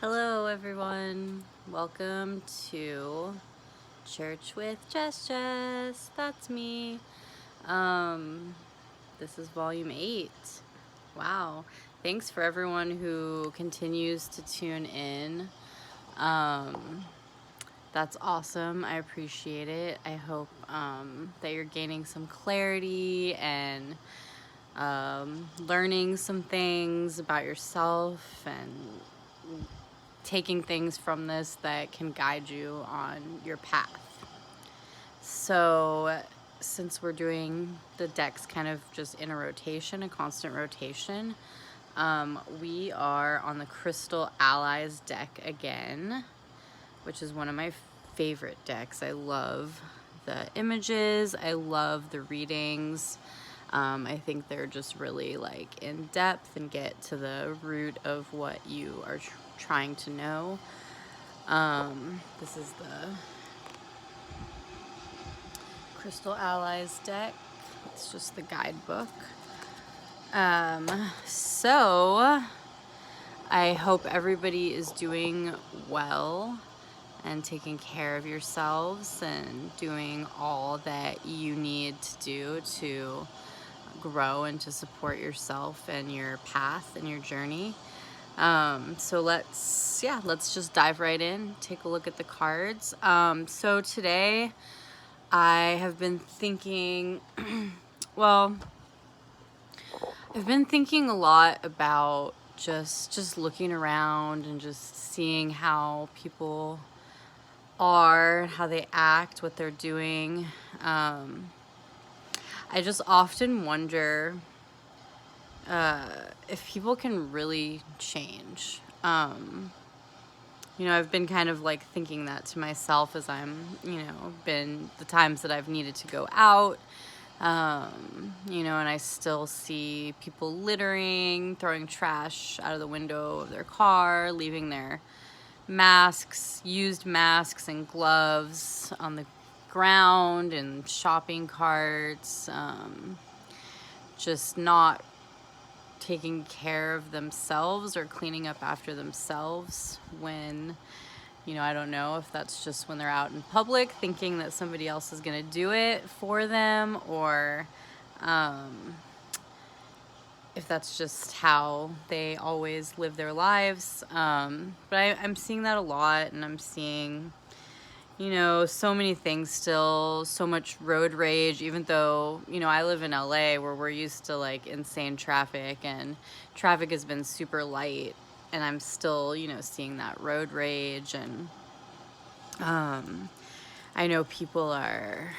Hello everyone, welcome to Church with Jess. That's me. This is volume 8. Wow. Thanks for everyone who continues to tune in. That's awesome. I appreciate it. I hope that you're gaining some clarity and learning some things about yourself and taking things from this that can guide you on your path. So since we're doing the decks kind of just in a rotation, a constant rotation, we are on the Crystal Allies deck again, which is one of my favorite decks. I love the images, I love the readings. I think they're just really like in depth and get to the root of what you are trying to know. This is the Crystal Allies deck. It's just the guidebook. So I hope everybody is doing well and taking care of yourselves and doing all that you need to do to grow and to support yourself and your path and your journey. So let's just dive right in, take a look at the cards. So today I have been thinking, I've been thinking a lot about just looking around and just seeing how people are, how they act, what they're doing. I just often wonder if people can really change. I've been kind of like thinking that to myself as I'm, been the times that I've needed to go out, and I still see people littering, throwing trash out of the window of their car, leaving their used masks and gloves on the ground and shopping carts, just not taking care of themselves or cleaning up after themselves when, I don't know if that's just when they're out in public thinking that somebody else is going to do it for them, or if that's just how they always live their lives. But I'm seeing that a lot, and I'm seeing, so many things still, so much road rage, even though, I live in LA where we're used to like insane traffic, and traffic has been super light, and I'm still, seeing that road rage. And I know people are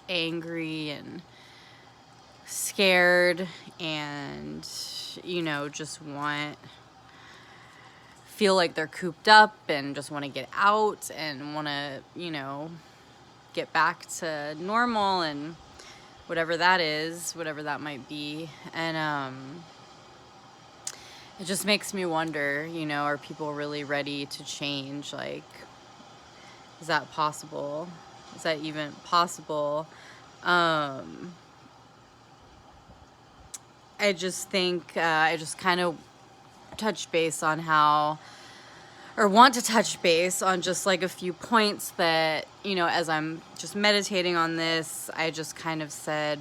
angry and scared and, just feel like they're cooped up and just want to get out and want to, get back to normal and whatever that is, whatever that might be. And it just makes me wonder, are people really ready to change? Like, is that possible? Is that even possible? I just think I just kind of want to touch base on just like a few points that, as I'm just meditating on this, I just kind of said,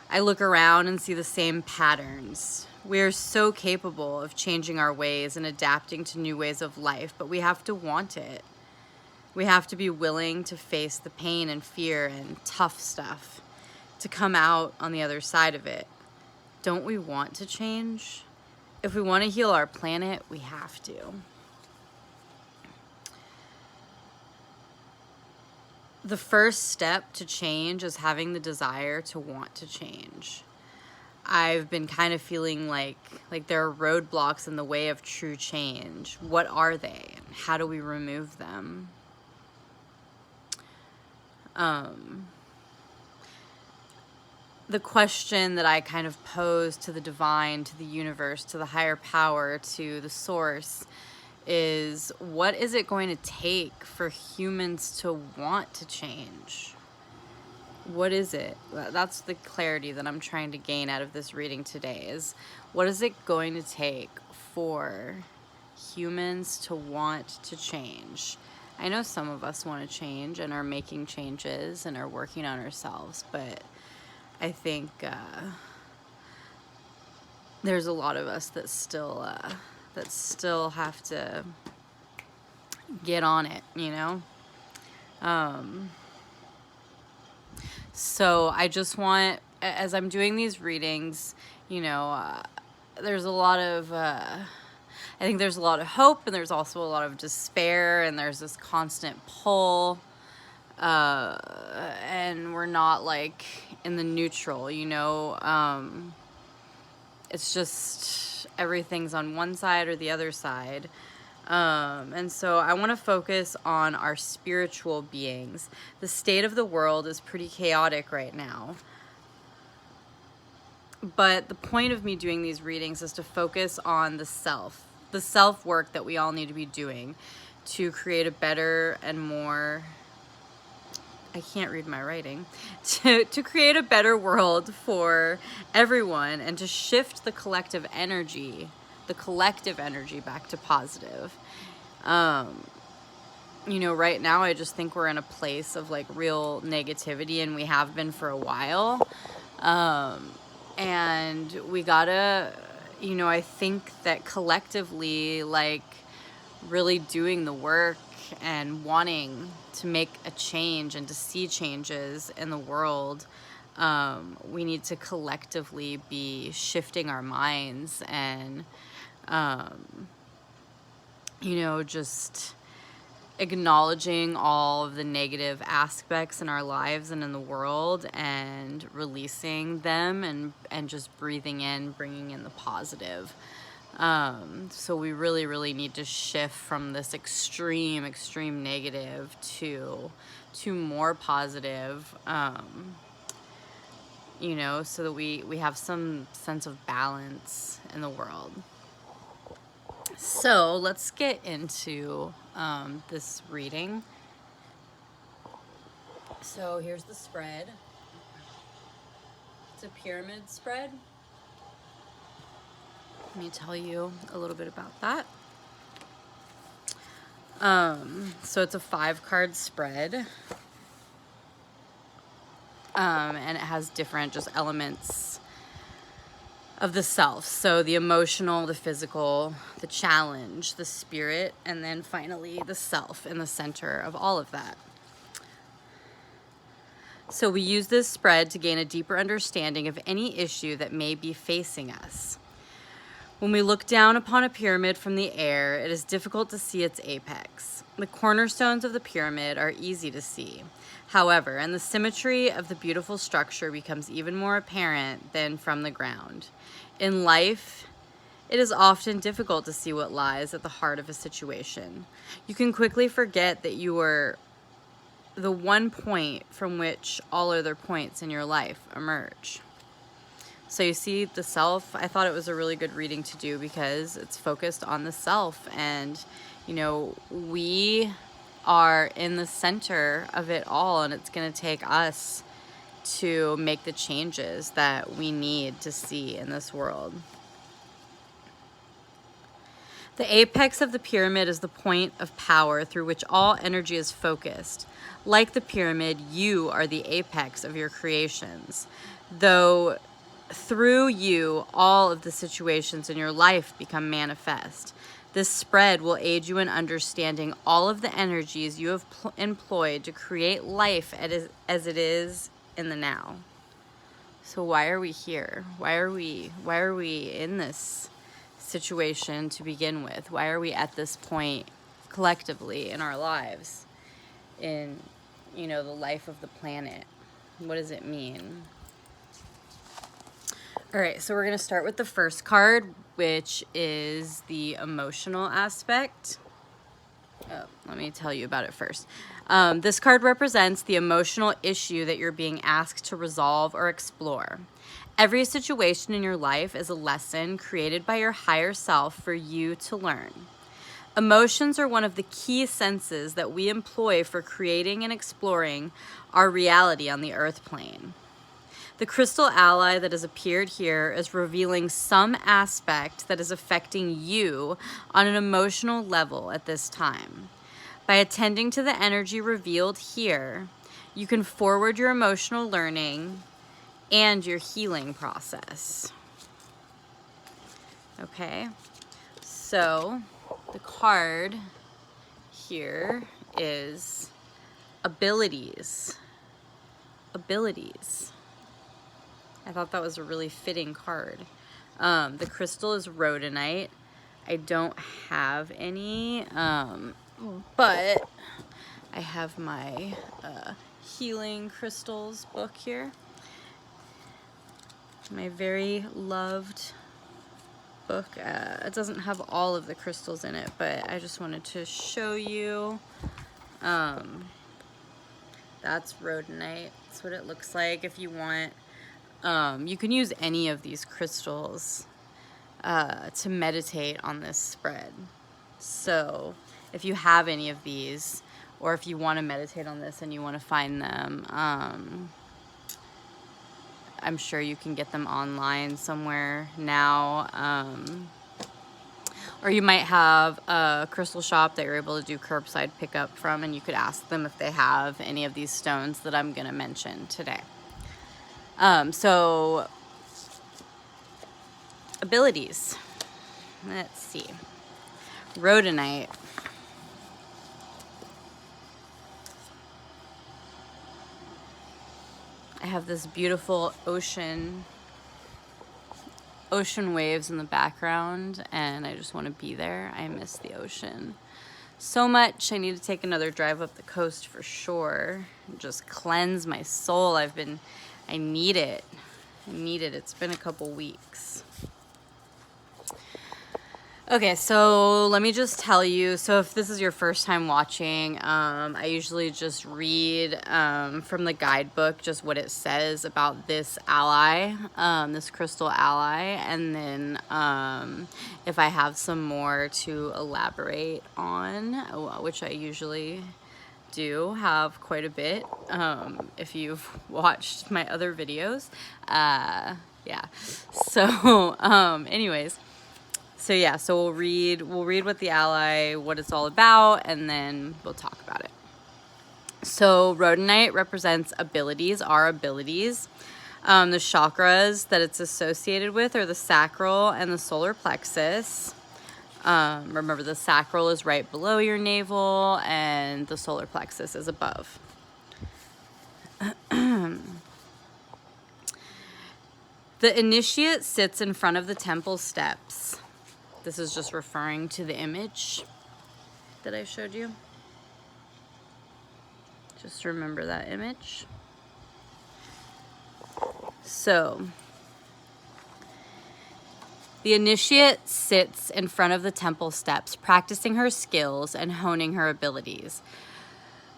I look around and see the same patterns. We are so capable of changing our ways and adapting to new ways of life, but we have to want it. We have to be willing to face the pain and fear and tough stuff to come out on the other side of it. Don't we want to change? If we want to heal our planet, we have to. The first step to change is having the desire to want to change. I've been kind of feeling like there are roadblocks in the way of true change. What are they? And how do we remove them? The question that I kind of pose to the divine, to the universe, to the higher power, to the source is, what is it going to take for humans to want to change? What is it? That's the clarity that I'm trying to gain out of this reading today, is what is it going to take for humans to want to change. I know some of us want to change and are making changes and are working on ourselves, but I think there's a lot of us that still have to get on it, you know? So I just want, as I'm doing these readings, you know, there's a lot of, I think there's a lot of hope, and there's also a lot of despair, and there's this constant pull, and we're not like in the neutral, you know. It's just everything's on one side or the other side. And so I want to focus on our spiritual beings. The state of the world is pretty chaotic right now. But the point of me doing these readings is to focus on the self work that we all need to be doing to create a better and more, I can't read my writing, to create a better world for everyone, and to shift the collective energy back to positive. You know, right now I just think we're in a place of like real negativity, and we have been for a while. And we gotta, you know, I think that collectively, like really doing the work and wanting to make a change and to see changes in the world, we need to collectively be shifting our minds and, you know, just acknowledging all of the negative aspects in our lives and in the world, and releasing them, and just breathing in, bringing in the positive. So we really, really need to shift from this extreme negative to more positive, you know, so that we have some sense of balance in the world. So let's get into this reading. So here's the spread. It's a pyramid spread. Let me tell you a little bit about that. So it's a 5-card spread. And it has different just elements of the self. So the emotional, the physical, the challenge, the spirit, and then finally the self in the center of all of that. So we use this spread to gain a deeper understanding of any issue that may be facing us. When we look down upon a pyramid from the air, it is difficult to see its apex. The cornerstones of the pyramid are easy to see. However, and the symmetry of the beautiful structure becomes even more apparent than from the ground. In life, it is often difficult to see what lies at the heart of a situation. You can quickly forget that you are the one point from which all other points in your life emerge. So you see the self, I thought it was a really good reading to do because it's focused on the self, and, you know, we are in the center of it all, and it's going to take us to make the changes that we need to see in this world. The apex of the pyramid is the point of power through which all energy is focused. Like the pyramid, you are the apex of your creations, though through you, all of the situations in your life become manifest. This spread will aid you in understanding all of the energies you have employed to create life as it is in the now. So why are we here? Why are we in this situation to begin with? Why are we at this point collectively in our lives, in, you know, the life of the planet? What does it mean? All right, so we're going to start with the first card, which is the emotional aspect. Oh, let me tell you about it first. This card represents the emotional issue that you're being asked to resolve or explore. Every situation in your life is a lesson created by your higher self for you to learn. Emotions are one of the key senses that we employ for creating and exploring our reality on the earth plane. The crystal ally that has appeared here is revealing some aspect that is affecting you on an emotional level at this time. By attending to the energy revealed here, you can forward your emotional learning and your healing process. Okay, so the card here is abilities. Abilities. I thought that was a really fitting card. The crystal is rhodonite. I don't have any, but I have my healing crystals book here. My very loved book. It doesn't have all of the crystals in it, but I just wanted to show you. That's rhodonite. That's what it looks like. If you want, you can use any of these crystals to meditate on this spread. So if you have any of these, or if you want to meditate on this and you want to find them, I'm sure you can get them online somewhere now. Or you might have a crystal shop that you're able to do curbside pickup from, and you could ask them if they have any of these stones that I'm going to mention today. So, abilities. Let's see. Rhodonite. I have this beautiful ocean waves in the background, and I just want to be there. I miss the ocean so much. I need to take another drive up the coast for sure. Just cleanse my soul. I need it. It's been a couple weeks. Okay, so let me just tell you, so if this is your first time watching, I usually just read from the guidebook just what it says about this ally, this crystal ally, and then if I have some more to elaborate on, which I usually do have quite a bit, if you've watched my other videos. Yeah, so anyways. So yeah, so we'll read what the ally, what it's all about, and then we'll talk about it. So rhodonite represents abilities, our abilities. The chakras that it's associated with are the sacral and the solar plexus. Remember, the sacral is right below your navel, and the solar plexus is above. The initiate sits in front of the temple steps. This is just referring to the image that I showed you. Just remember that image. So, the initiate sits in front of the temple steps, practicing her skills and honing her abilities.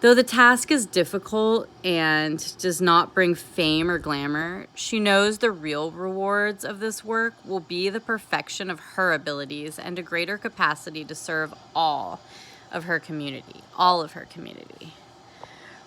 Though the task is difficult and does not bring fame or glamour, she knows the real rewards of this work will be the perfection of her abilities and a greater capacity to serve all of her community.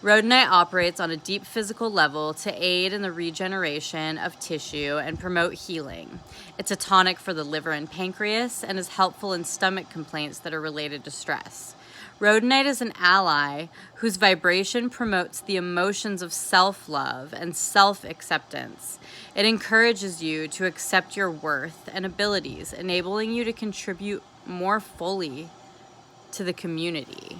Rhodonite operates on a deep physical level to aid in the regeneration of tissue and promote healing. It's a tonic for the liver and pancreas and is helpful in stomach complaints that are related to stress. Rhodonite is an ally whose vibration promotes the emotions of self-love and self-acceptance. It encourages you to accept your worth and abilities, enabling you to contribute more fully to the community.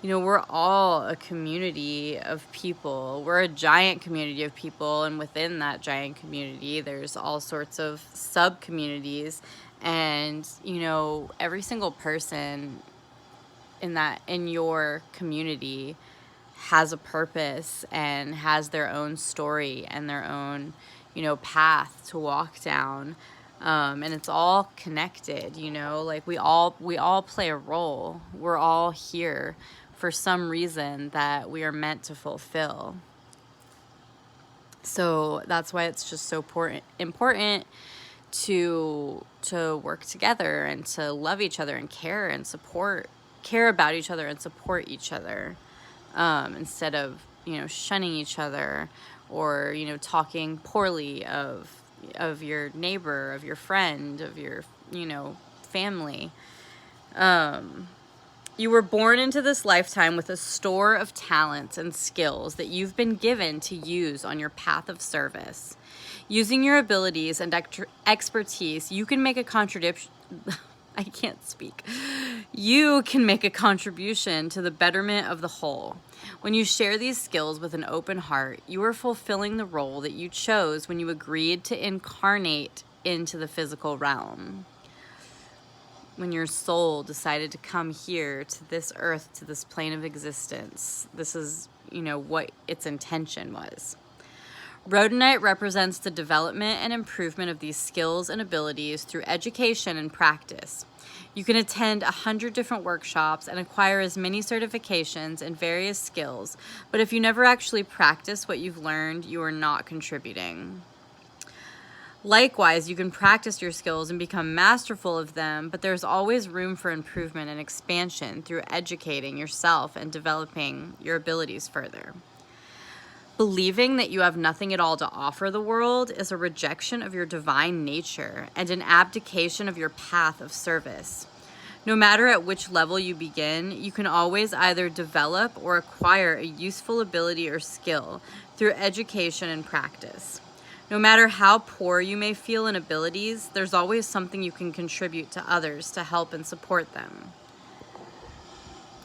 You know, we're all a community of people. We're a giant community of people, and within that giant community, there's all sorts of sub-communities. And, you know, every single person in your community has a purpose and has their own story and their own, you know, path to walk down. And it's all connected, you know, like we all play a role. We're all here for some reason that we are meant to fulfill. So that's why it's just so important to work together and to love each other and care about each other and support each other, instead of, you know, shunning each other or, you know, talking poorly of your neighbor, of your friend, of your, you know, family. You were born into this lifetime with a store of talents and skills that you've been given to use on your path of service. Using your abilities and expertise, you can make a contribution. I can't speak. You can make a contribution to the betterment of the whole. When you share these skills with an open heart, you are fulfilling the role that you chose when you agreed to incarnate into the physical realm. When your soul decided to come here to this earth, to this plane of existence, this is, you know, what its intention was. Rhodonite represents the development and improvement of these skills and abilities through education and practice. You can attend 100 different workshops and acquire as many certifications and various skills, but if you never actually practice what you've learned, you are not contributing. Likewise, you can practice your skills and become masterful of them, but there's always room for improvement and expansion through educating yourself and developing your abilities further. Believing that you have nothing at all to offer the world is a rejection of your divine nature and an abdication of your path of service. No matter at which level you begin, you can always either develop or acquire a useful ability or skill through education and practice. No matter how poor you may feel in abilities, there's always something you can contribute to others to help and support them.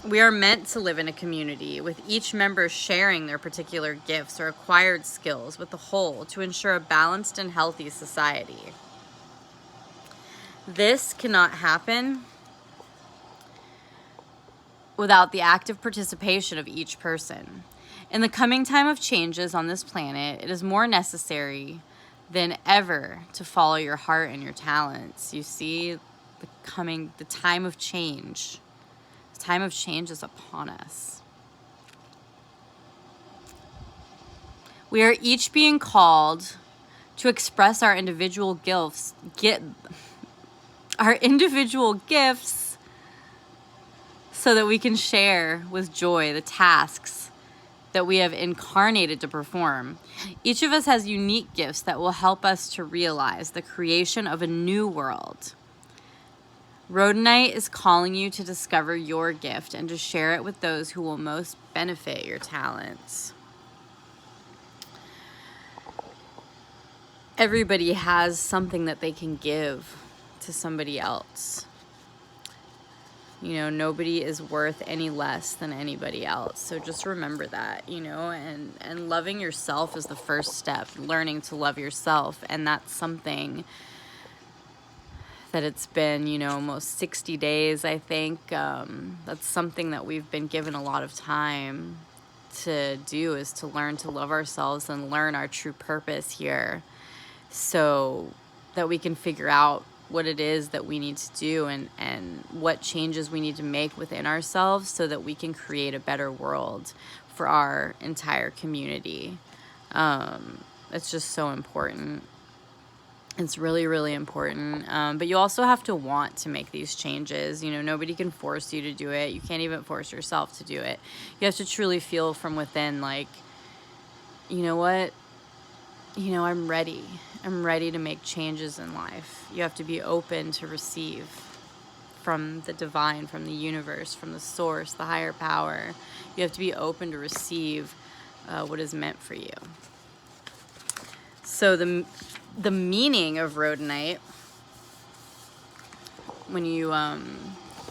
We are meant to live in a community, with each member sharing their particular gifts or acquired skills with the whole to ensure a balanced and healthy society. This cannot happen without the active participation of each person. In the coming time of changes on this planet, it is more necessary than ever to follow your heart and your talents. You see, the time of change. The time of change is upon us. We are each being called to express our individual gifts, so that we can share with joy the tasks that we have incarnated to perform. Each of us has unique gifts that will help us to realize the creation of a new world. Rhodonite is calling you to discover your gift and to share it with those who will most benefit your talents. Everybody has something that they can give to somebody else. You know, nobody is worth any less than anybody else. So just remember that, you know, and loving yourself is the first step, learning to love yourself. And that's something that it's been, you know, almost 60 days, I think. That's something that we've been given a lot of time to do, is to learn to love ourselves and learn our true purpose here, so that we can figure out what it is that we need to do and what changes we need to make within ourselves so that we can create a better world for our entire community. It's just so important. It's really, really important. But you also have to want to make these changes. You know, nobody can force you to do it. You can't even force yourself to do it. You have to truly feel from within, like, you know what? You know, I'm ready. I'm ready to make changes in life. You have to be open to receive from the divine, from the universe, from the source, the higher power. You have to be open to receive what is meant for you. So the meaning of rhodonite, when you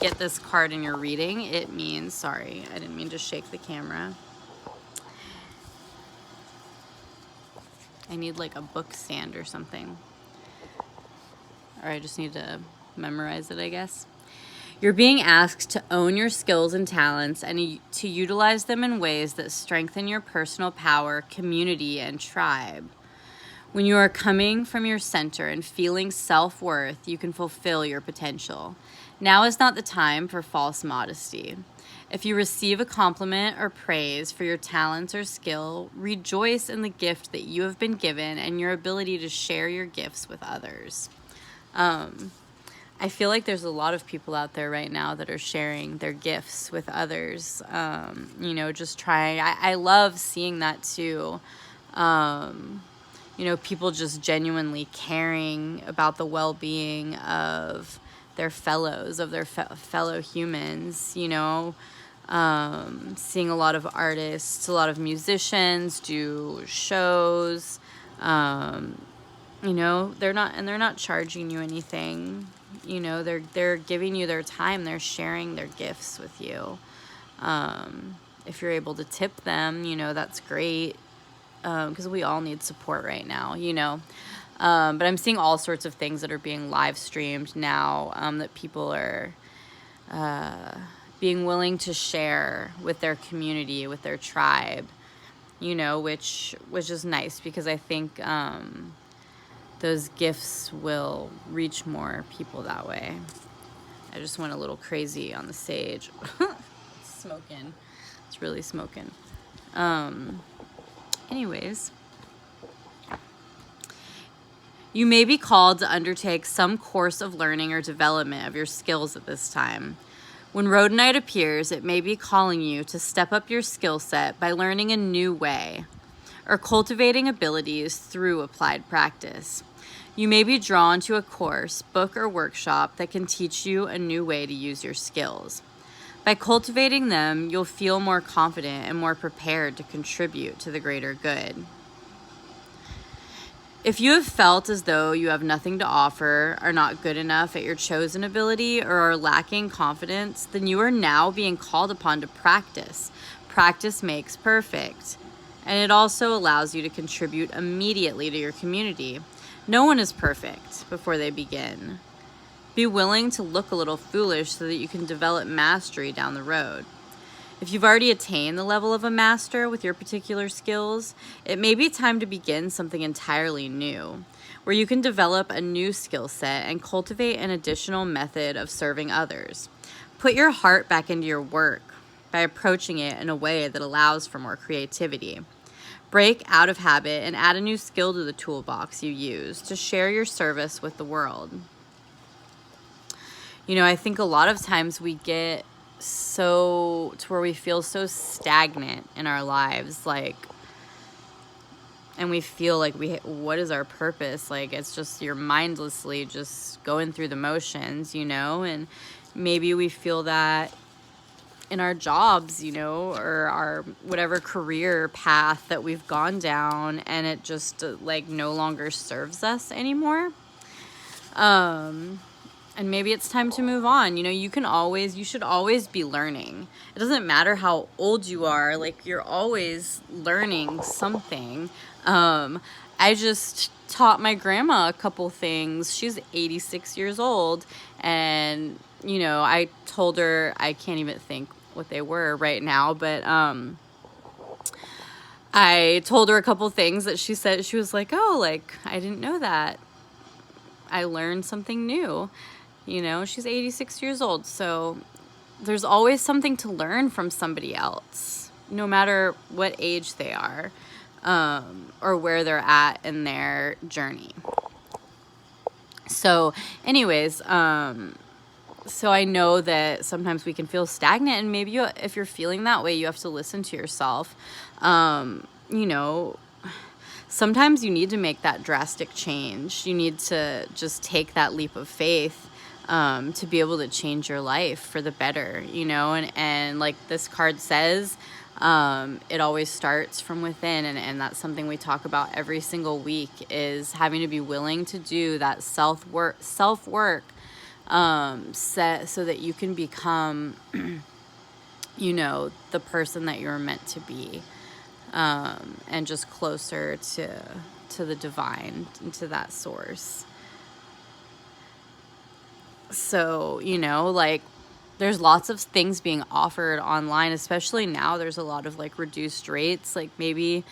get this card in your reading, it means, sorry, I didn't mean to shake the camera. I need like a book stand or something. Or I just need to memorize it, I guess. You're being asked to own your skills and talents and to utilize them in ways that strengthen your personal power, community, and tribe. When you are coming from your center and feeling self-worth, you can fulfill your potential. Now is not the time for false modesty. If you receive a compliment or praise for your talents or skill, rejoice in the gift that you have been given and your ability to share your gifts with others. I feel like there's a lot of people out there right now that are sharing their gifts with others. You know, just trying. I love seeing that too. You know, people just genuinely caring about the well-being of their fellows, of their fellow humans, you know. Seeing a lot of artists, a lot of musicians do shows. You know, they're not charging you anything. You know, they're giving you their time. They're sharing their gifts with you. If you're able to tip them, you know, that's great. Because we all need support right now, you know. But I'm seeing all sorts of things that are being live streamed now, that people are being willing to share with their community, with their tribe, you know, which is nice, because I think those gifts will reach more people that way. I just went a little crazy on the sage. It's smoking. It's really smoking. Anyways, you may be called to undertake some course of learning or development of your skills at this time. When Rhodonite appears, it may be calling you to step up your skill set by learning a new way or cultivating abilities through applied practice. You may be drawn to a course, book, or workshop that can teach you a new way to use your skills. By cultivating them, you'll feel more confident and more prepared to contribute to the greater good. If you have felt as though you have nothing to offer, are not good enough at your chosen ability, or are lacking confidence, then you are now being called upon to practice. Practice makes perfect. And it also allows you to contribute immediately to your community. No one is perfect before they begin. Be willing to look a little foolish so that you can develop mastery down the road. If you've already attained the level of a master with your particular skills, it may be time to begin something entirely new, where you can develop a new skill set and cultivate an additional method of serving others. Put your heart back into your work by approaching it in a way that allows for more creativity. Break out of habit and add a new skill to the toolbox you use to share your service with the world. You know, I think a lot of times we get so to where we feel so stagnant in our lives, like, and we feel like what is our purpose? Like, it's just you're mindlessly just going through the motions, you know, and maybe we feel that in our jobs, you know, or our whatever career path that we've gone down, and it just like no longer serves us anymore. And maybe it's time to move on. You know, you should always be learning. It doesn't matter how old you are, like, you're always learning something. I just taught my grandma a couple things. She's 86 years old, and, you know, I told her, I can't even think what they were right now, but, I told her a couple things that she said. She was like, oh, like, I didn't know that. I learned something new. You know, she's 86 years old, so there's always something to learn from somebody else, no matter what age they are, or where they're at in their journey. So anyways, so I know that sometimes we can feel stagnant, and maybe if you're feeling that way, you have to listen to yourself. You know, sometimes you need to make that drastic change. You need to just take that leap of faith, to be able to change your life for the better, you know, and like this card says, it always starts from within, and that's something we talk about every single week, is having to be willing to do that self-work, so that you can become, you know, the person that you're meant to be, and just closer to the divine and to that source. So, you know, like, there's lots of things being offered online, especially now. There's a lot of like reduced rates. Like, maybe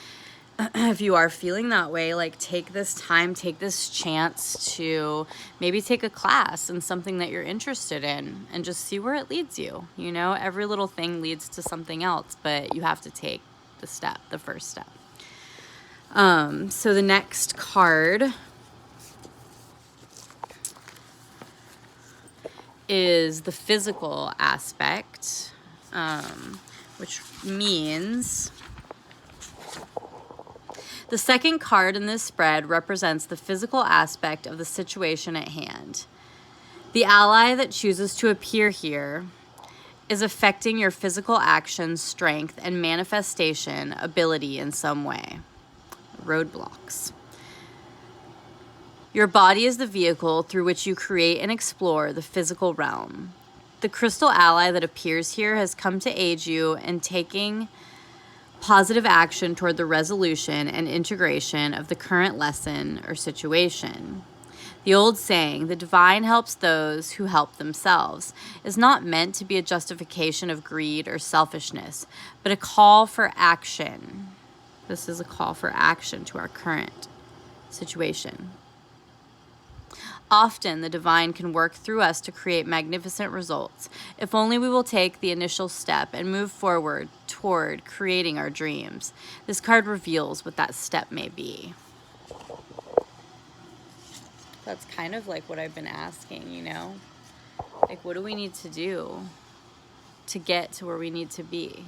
if you are feeling that way, like, take this time, take this chance to maybe take a class in something that you're interested in, and just see where it leads you. You know, every little thing leads to something else, but you have to take the first step. So the next card is the physical aspect, which means The second card in this spread represents the physical aspect of the situation at hand. The ally that chooses to appear here is affecting your physical action, strength, and manifestation ability in some way. Roadblocks. Your body is the vehicle through which you create and explore the physical realm. The crystal ally that appears here has come to aid you in taking positive action toward the resolution and integration of the current lesson or situation. The old saying, "The divine helps those who help themselves," is not meant to be a justification of greed or selfishness, but a call for action. This is a call for action to our current situation. Often, the divine can work through us to create magnificent results, if only we will take the initial step and move forward toward creating our dreams. This card reveals what that step may be. That's kind of like what I've been asking, you know? Like, what do we need to do to get to where we need to be?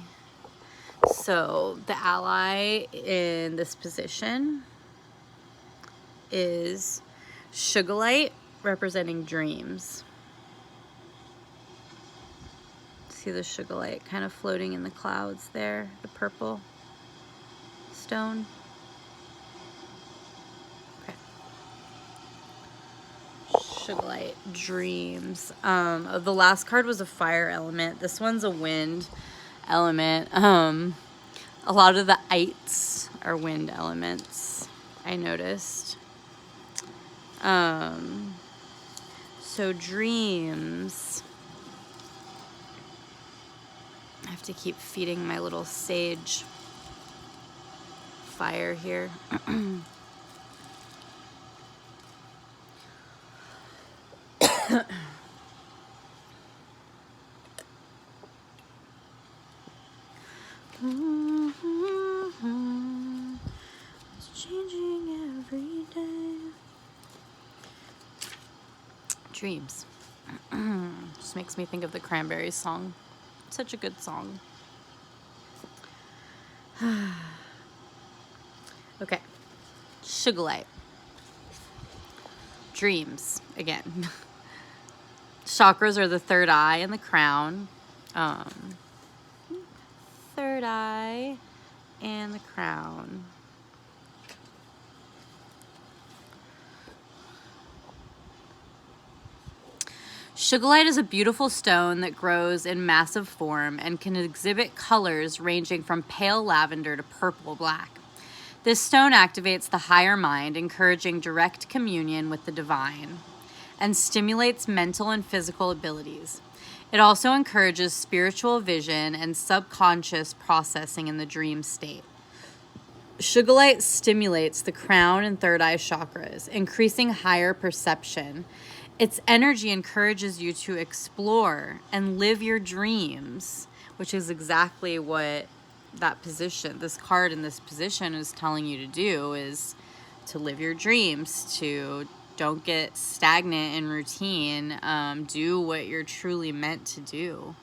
So, the ally in this position is Sugarlight, representing dreams. See the Sugarlight kind of floating in the clouds there, the purple stone. Okay. Sugarlight, dreams. The last card was a fire element. This one's a wind element. A lot of the ites are wind elements, I noticed. So dreams. I have to keep feeding my little sage fire here. It's changing every day. Dreams. Just makes me think of the Cranberries song. Such a good song. Okay. Sugarlight. Dreams. Again. Chakras are the third eye and the crown. Third eye and the crown. Sugarlight is a beautiful stone that grows in massive form and can exhibit colors ranging from pale lavender to purple black. This stone activates the higher mind, encouraging direct communion with the divine, and stimulates mental and physical abilities. It also encourages spiritual vision and subconscious processing in the dream state. Sugarlight stimulates the crown and third eye chakras, increasing higher perception. Its energy encourages you to explore and live your dreams, which is exactly what that position, this card in this position is telling you to do, is to live your dreams, to don't get stagnant in routine, do what you're truly meant to do.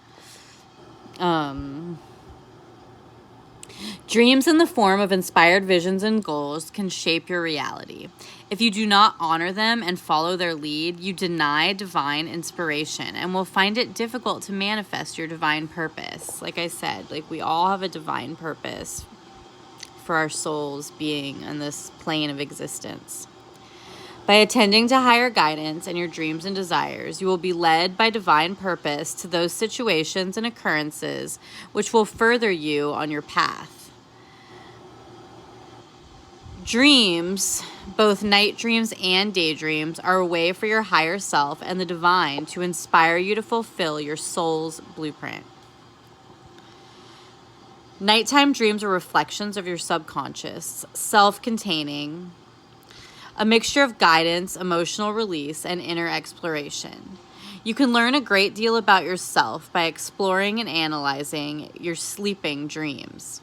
Dreams in the form of inspired visions and goals can shape your reality. If you do not honor them and follow their lead, you deny divine inspiration and will find it difficult to manifest your divine purpose. Like I said, like we all have a divine purpose for our souls being on this plane of existence. By attending to higher guidance and your dreams and desires, you will be led by divine purpose to those situations and occurrences which will further you on your path. Dreams, both night dreams and daydreams, are a way for your higher self and the divine to inspire you to fulfill your soul's blueprint. Nighttime dreams are reflections of your subconscious, self-containing, a mixture of guidance, emotional release, and inner exploration. You can learn a great deal about yourself by exploring and analyzing your sleeping dreams.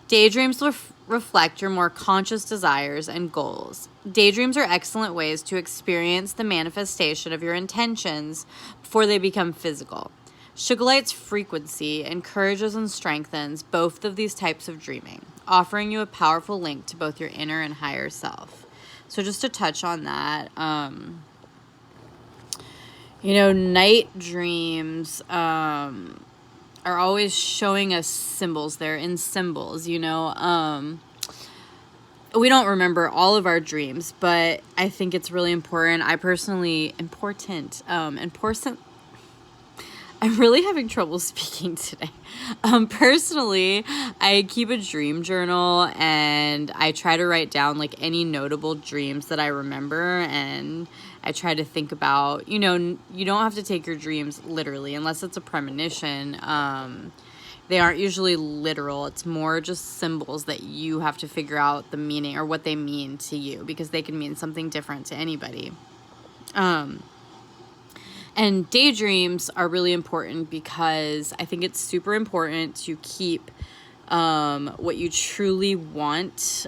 Daydreams reflect your more conscious desires and goals. Daydreams are excellent ways to experience the manifestation of your intentions before they become physical. Sugarlight's frequency encourages and strengthens both of these types of dreaming. offering you a powerful link to both your inner and higher self. So just to touch on that, night dreams are always showing us symbols. They're in symbols, we don't remember all of our dreams, but I think it's really important. I'm really having trouble speaking today. Personally, I keep a dream journal and I try to write down like any notable dreams that I remember, and I try to think about, you don't have to take your dreams literally unless it's a premonition. They aren't usually literal. It's more just symbols that you have to figure out the meaning or what they mean to you, because they can mean something different to anybody. And daydreams are really important because I think it's super important to keep what you truly want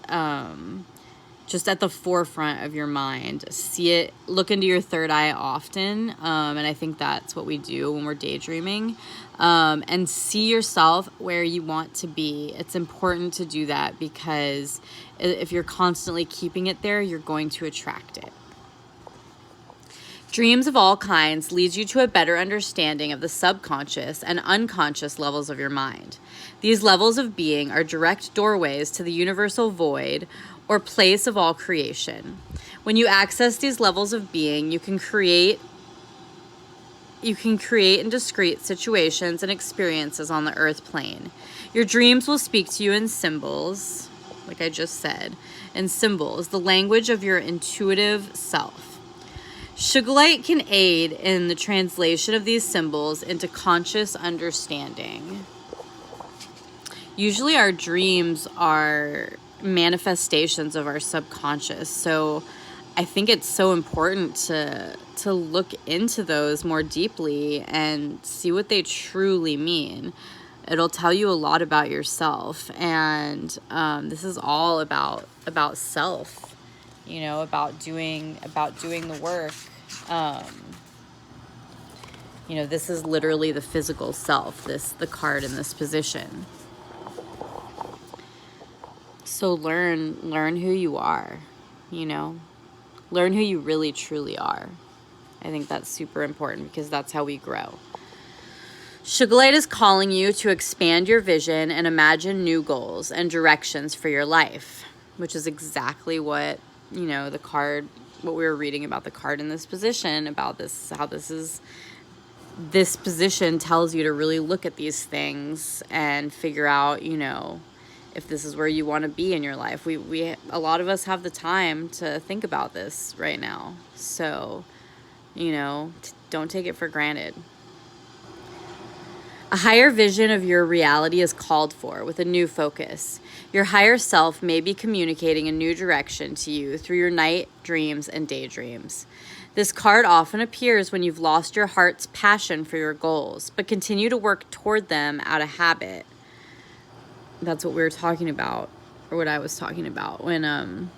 just at the forefront of your mind. See it, look into your third eye often, and I think that's what we do when we're daydreaming. And see yourself where you want to be. It's important to do that because if you're constantly keeping it there, you're going to attract it. Dreams of all kinds leads you to a better understanding of the subconscious and unconscious levels of your mind. These levels of being are direct doorways to the universal void or place of all creation. When you access these levels of being, you can create in discrete situations and experiences on the earth plane. Your dreams will speak to you in symbols, like I just said, in symbols, the language of your intuitive self. Sugarlight can aid in the translation of these symbols into conscious understanding. Usually our dreams are manifestations of our subconscious, so I think it's so important to look into those more deeply and see what they truly mean. It'll tell you a lot about yourself, and this is all about self, about doing the work. This is literally the physical self, the card in this position. So learn who you are, learn who you really truly are. I think that's super important because that's how we grow. Sugarlight is calling you to expand your vision and imagine new goals and directions for your life, which is exactly what, the card, what we were reading about the card in this position, about this, how this position tells you to really look at these things and figure out, if this is where you want to be in your life. We a lot of us have the time to think about this right now. So, don't take it for granted. A higher vision of your reality is called for with a new focus. Your higher self may be communicating a new direction to you through your night dreams and daydreams. This card often appears when you've lost your heart's passion for your goals, but continue to work toward them out of habit. That's what we were talking about, or what I was talking about, when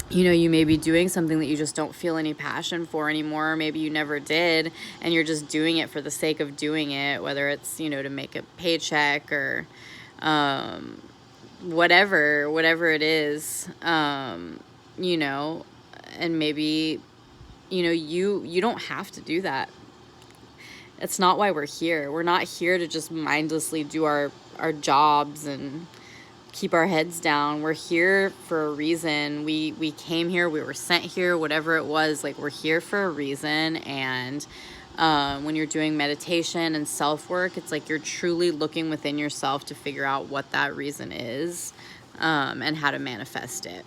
you may be doing something that you just don't feel any passion for anymore, or maybe you never did, and you're just doing it for the sake of doing it, whether it's, to make a paycheck or whatever it is, and maybe, you don't have to do that. It's not why we're here. We're not here to just mindlessly do our jobs and keep our heads down. We're here for a reason. We came here, we were sent here, whatever it was, like, we're here for a reason. And when you're doing meditation and self-work, it's like you're truly looking within yourself to figure out what that reason is, and how to manifest it.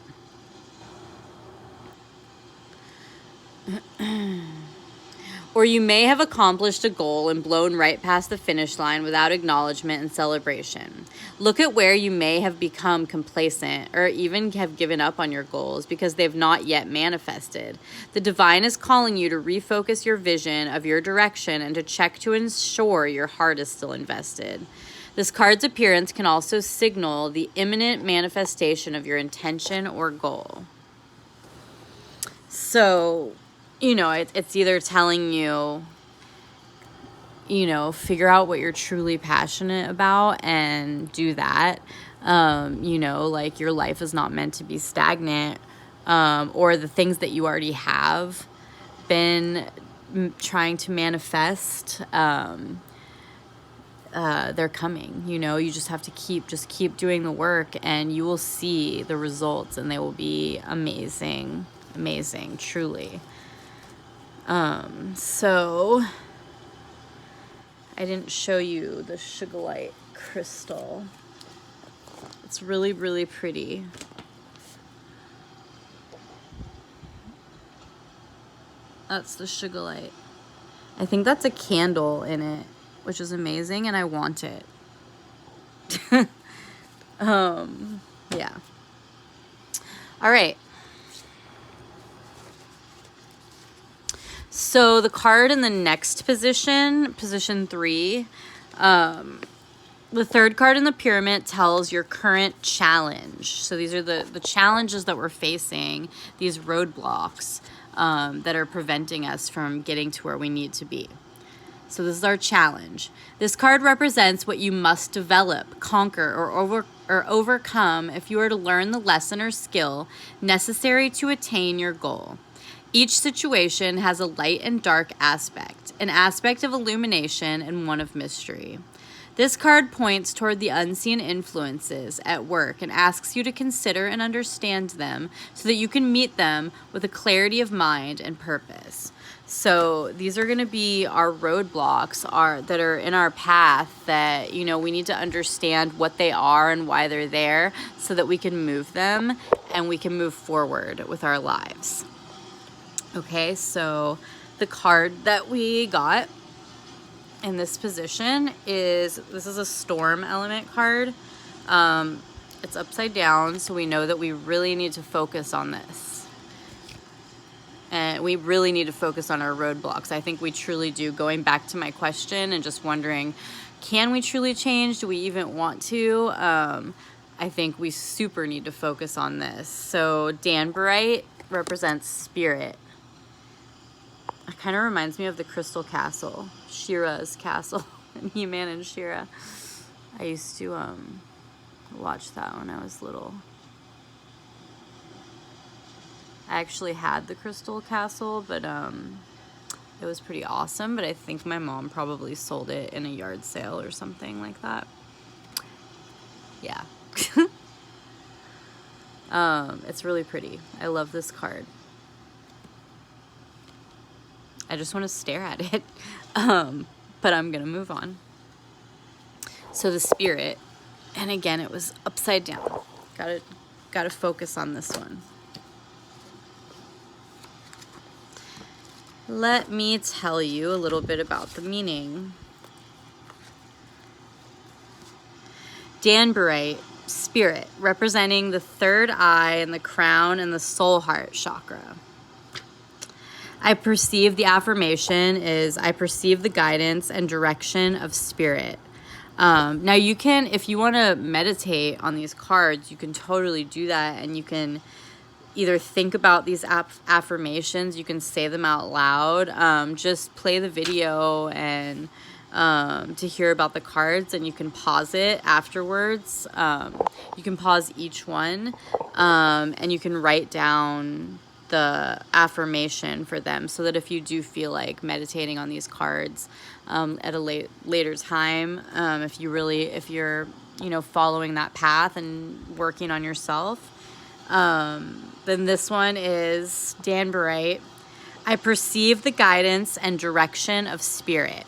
Or you may have accomplished a goal and blown right past the finish line without acknowledgement and celebration. Look at where you may have become complacent or even have given up on your goals because they've not yet manifested. The divine is calling you to refocus your vision of your direction and to check to ensure your heart is still invested. This card's appearance can also signal the imminent manifestation of your intention or goal. So, it's either telling you, figure out what you're truly passionate about and do that. You know, like your life is not meant to be stagnant, or the things that you already have been trying to manifest, they're coming. You know, you just have to keep doing the work, and you will see the results, and they will be amazing, truly. So I didn't show you the Sugilite crystal. It's really, really pretty. That's the Sugilite. I think that's a candle in it, which is amazing, and I want it. Yeah. All right. So the card in the next position, position 3, the third card in the pyramid tells your current challenge. So these are the challenges that we're facing, these roadblocks that are preventing us from getting to where we need to be. So this is our challenge. This card represents what you must develop, conquer, or overcome if you are to learn the lesson or skill necessary to attain your goal. Each situation has a light and dark aspect, an aspect of illumination and one of mystery. This card points toward the unseen influences at work and asks you to consider and understand them so that you can meet them with a clarity of mind and purpose. So these are going to be our roadblocks that are in our path that, you know, we need to understand what they are and why they're there so that we can move them and we can move forward with our lives. Okay, so the card that we got in this position is a storm element card. It's upside down, so we know that we really need to focus on this. And we really need to focus on our roadblocks. I think we truly do. Going back to my question and just wondering, can we truly change? Do we even want to? I think we super need to focus on this. So Danburite represents spirit. It kind of reminds me of the Crystal Castle, She-Ra's castle, and He-Man and She-Ra. I used to watch that when I was little. I actually had the Crystal Castle, but it was pretty awesome. But I think my mom probably sold it in a yard sale or something like that. Yeah. It's really pretty. I love this card. I just want to stare at it, but I'm going to move on. So the spirit, and again, it was upside down. Got to focus on this one. Let me tell you a little bit about the meaning. Danburite, spirit, representing the third eye and the crown and the soul heart chakra. I perceive the affirmation is I perceive the guidance and direction of spirit. Now you can, if you want to meditate on these cards, you can totally do that, and you can either think about these affirmations, you can say them out loud, just play the video and to hear about the cards, and you can pause it afterwards. You can pause each one, and you can write down the affirmation for them so that if you do feel like meditating on these cards at a later time, if you're following that path and working on yourself, then this one is Danburite. I perceive the guidance and direction of spirit.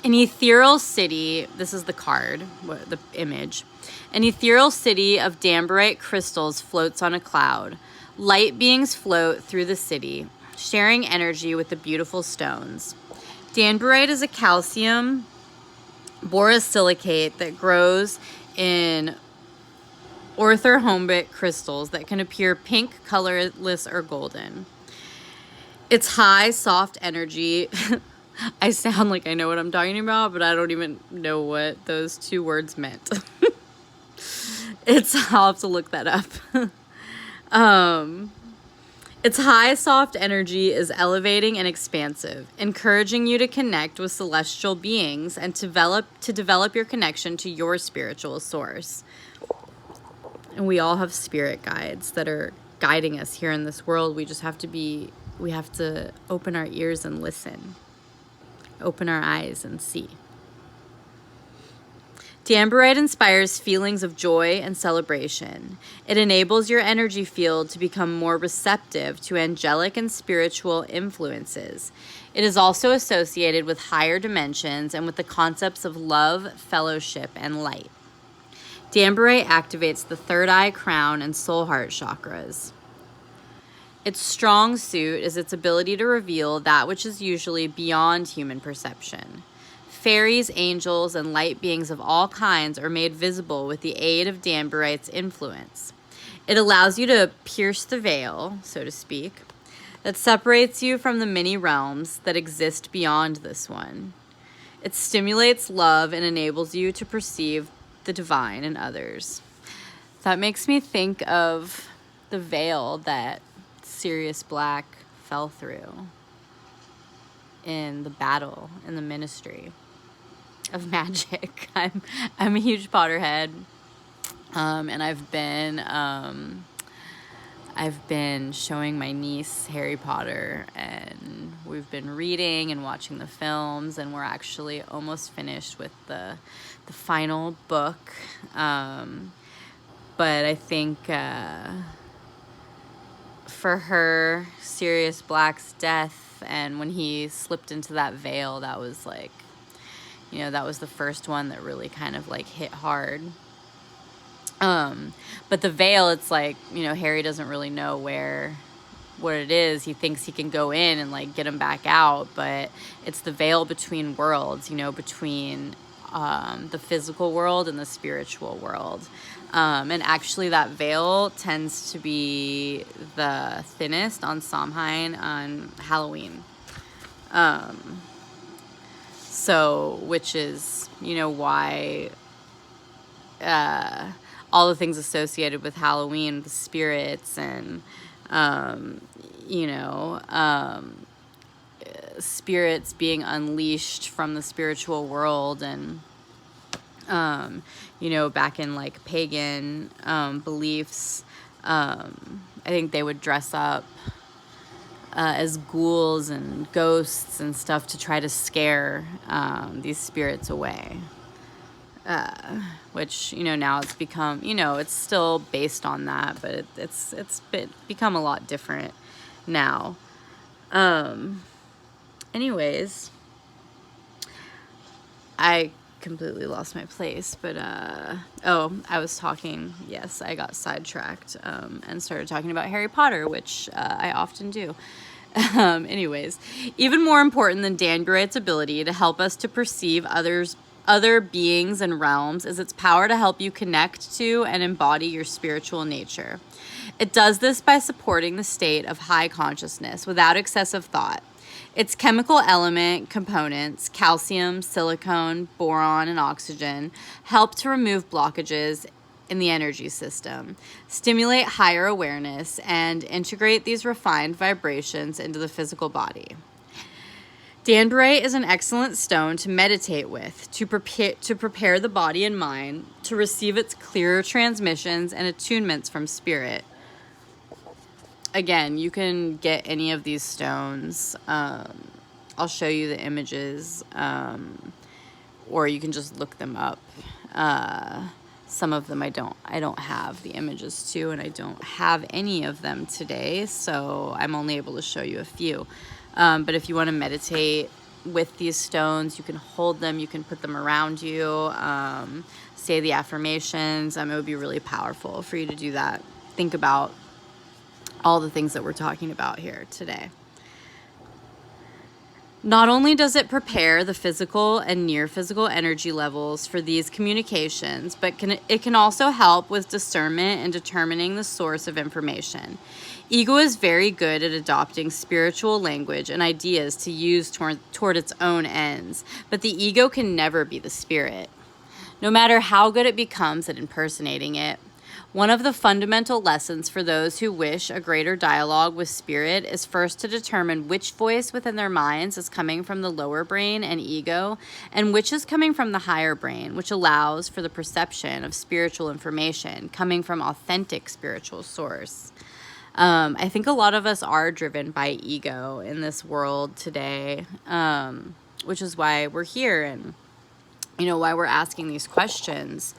An ethereal city, this is the card, the image. An ethereal city of Danburite crystals floats on a cloud. Light beings float through the city, sharing energy with the beautiful stones. Danburite is a calcium borosilicate that grows in orthorhombic crystals that can appear pink, colorless, or golden. It's high, soft energy. I sound like I know what I'm talking about, but I don't even know what those two words meant. I'll have to look that up. Its high, soft energy is elevating and expansive, encouraging you to connect with celestial beings and to develop your connection to your spiritual source. And we all have spirit guides that are guiding us here in this world. We have to open our ears and listen, open our eyes and see. Danburite inspires feelings of joy and celebration. It enables your energy field to become more receptive to angelic and spiritual influences. It is also associated with higher dimensions and with the concepts of love, fellowship, and light. Danburite activates the third eye, crown, and soul heart chakras. Its strong suit is its ability to reveal that which is usually beyond human perception. Fairies, angels, and light beings of all kinds are made visible with the aid of Danburite's influence. It allows you to pierce the veil, so to speak, that separates you from the many realms that exist beyond this one. It stimulates love and enables you to perceive the divine in others. That makes me think of the veil that Sirius Black fell through in the battle in the Ministry of Magic. I'm a huge Potterhead, and I've been showing my niece Harry Potter, and we've been reading and watching the films, and we're actually almost finished with the final book. But I think for her, Sirius Black's death, and when he slipped into that veil, that was like, that was the first one that really kind of like hit hard. But the veil, it's like, Harry doesn't really know what it is. He thinks he can go in and like get him back out, but it's the veil between worlds, between the physical world and the spiritual world. And actually that veil tends to be the thinnest on Samhain on Halloween. So, which is, why all the things associated with Halloween, the spirits and, spirits being unleashed from the spiritual world, and, back in like pagan beliefs, I think they would dress up as ghouls and ghosts and stuff to try to scare these spirits away. Which, now it's become, it's still based on that, but it's become a lot different now. Anyways, I completely lost my place, but, I was talking, yes, I got sidetracked, and started talking about Harry Potter, which, I often do. Anyways, even more important than Danburite's ability to help us to perceive other beings and realms is its power to help you connect to and embody your spiritual nature. It does this by supporting the state of high consciousness without excessive thought. Its chemical element components, calcium, silicone, boron, and oxygen, help to remove blockages in the energy system, stimulate higher awareness, and integrate these refined vibrations into the physical body. Danburite is an excellent stone to meditate with, to prepare the body and mind to receive its clearer transmissions and attunements from spirit. Again, you can get any of these stones. I'll show you the images, or you can just look them up. Some of them I don't have the images to, and I don't have any of them today, so I'm only able to show you a few. But if you want to meditate with these stones, you can hold them, you can put them around you, say the affirmations. It would be really powerful for you to do that. Think about all the things that we're talking about here today. Not only does it prepare the physical and near-physical energy levels for these communications, but it can also help with discernment and determining the source of information. Ego is very good at adopting spiritual language and ideas to use toward its own ends, but the ego can never be the spirit. No matter how good it becomes at impersonating it, One of the fundamental lessons for those who wish a greater dialogue with spirit is first to determine which voice within their minds is coming from the lower brain and ego, and which is coming from the higher brain, which allows for the perception of spiritual information coming from authentic spiritual source. I think a lot of us are driven by ego in this world today, which is why we're here and, why we're asking these questions.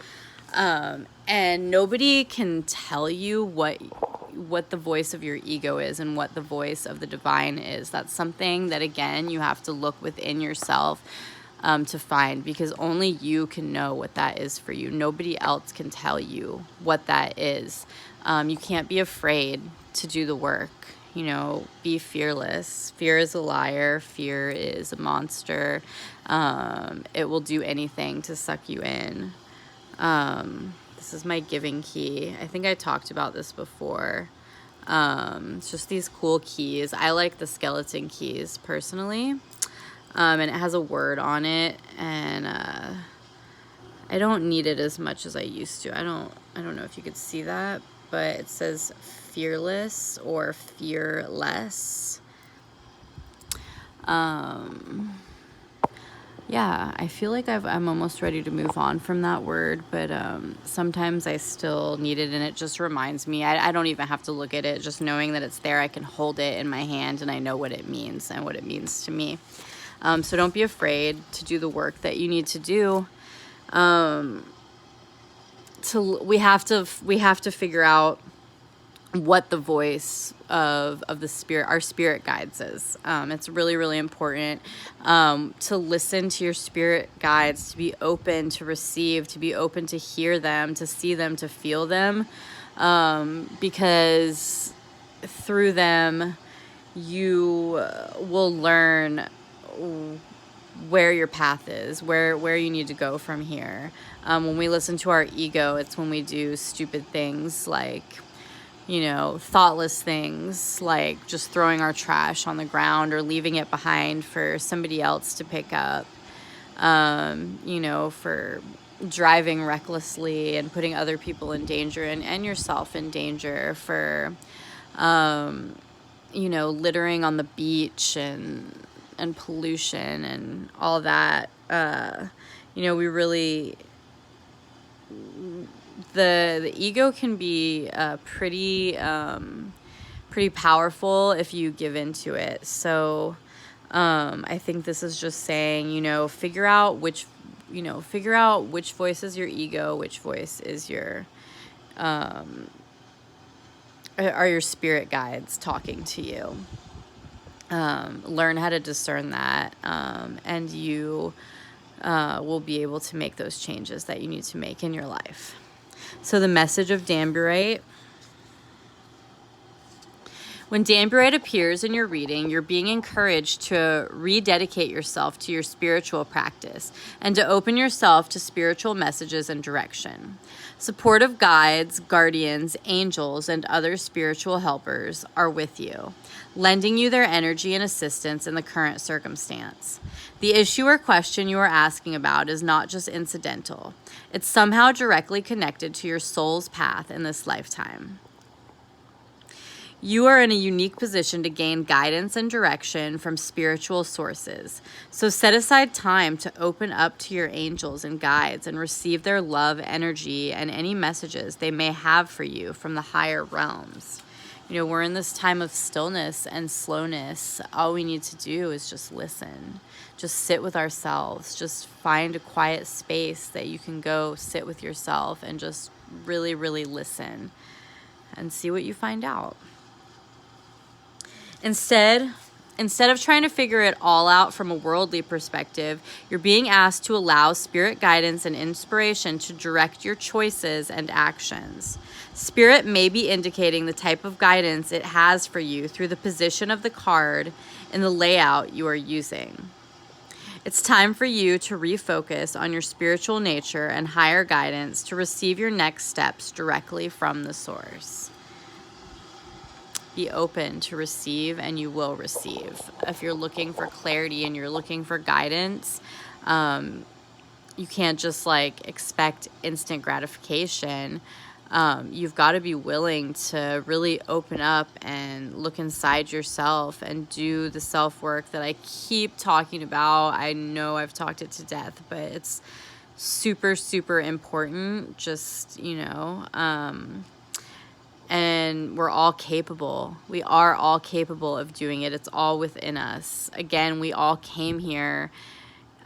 And nobody can tell you what the voice of your ego is and what the voice of the divine is. That's something that, again, you have to look within yourself to find, because only you can know what that is for you. Nobody else can tell you what that is. You can't be afraid to do the work. Be fearless. Fear is a liar. Fear is a monster. It will do anything to suck you in. This is my giving key. I think I talked about this before. It's just these cool keys. I like the skeleton keys personally. And it has a word on it, and I don't need it as much as I used to. I don't know if you could see that, but it says fearless or fearless. Yeah, I feel like I'm almost ready to move on from that word, but sometimes I still need it, and it just reminds me. I don't even have to look at it. Just knowing that it's there, I can hold it in my hand, and I know what it means and what it means to me. So don't be afraid to do the work that you need to do. We have to figure out what the voice of the spirit, our spirit guides is. It's really, really important to listen to your spirit guides, to be open to receive, to be open to hear them, to see them, to feel them, because through them you will learn where your path is, where you need to go from here. When we listen to our ego, it's when we do stupid things like, thoughtless things like just throwing our trash on the ground or leaving it behind for somebody else to pick up, for driving recklessly and putting other people in danger and yourself in danger, for, littering on the beach and pollution and all that. We really... The ego can be pretty powerful if you give into it. So I think this is just saying, figure out which voice is your ego, which voice is your are your spirit guides talking to you. Learn how to discern that, and you will be able to make those changes that you need to make in your life. So the message of Damburite. When Damburite appears in your reading, you're being encouraged to rededicate yourself to your spiritual practice and to open yourself to spiritual messages and direction. Supportive guides, guardians, angels, and other spiritual helpers are with you, lending you their energy and assistance in the current circumstance. The issue or question you are asking about is not just incidental. It's somehow directly connected to your soul's path in this lifetime. You are in a unique position to gain guidance and direction from spiritual sources. So set aside time to open up to your angels and guides and receive their love, energy, and any messages they may have for you from the higher realms. We're in this time of stillness and slowness. All we need to do is just listen. Just sit with ourselves. Just find a quiet space that you can go sit with yourself and just really, really listen and see what you find out. Instead of trying to figure it all out from a worldly perspective, you're being asked to allow spirit guidance and inspiration to direct your choices and actions. Spirit may be indicating the type of guidance it has for you through the position of the card in the layout you are using. It's time for you to refocus on your spiritual nature and higher guidance to receive your next steps directly from the source. Be open to receive, and you will receive. If you're looking for clarity and you're looking for guidance, you can't just expect instant gratification. You've got to be willing to really open up and look inside yourself and do the self-work that I keep talking about. I know I've talked it to death, but it's super, super important. Just, and we're all capable. We are all capable of doing it. It's all within us. Again, we all came here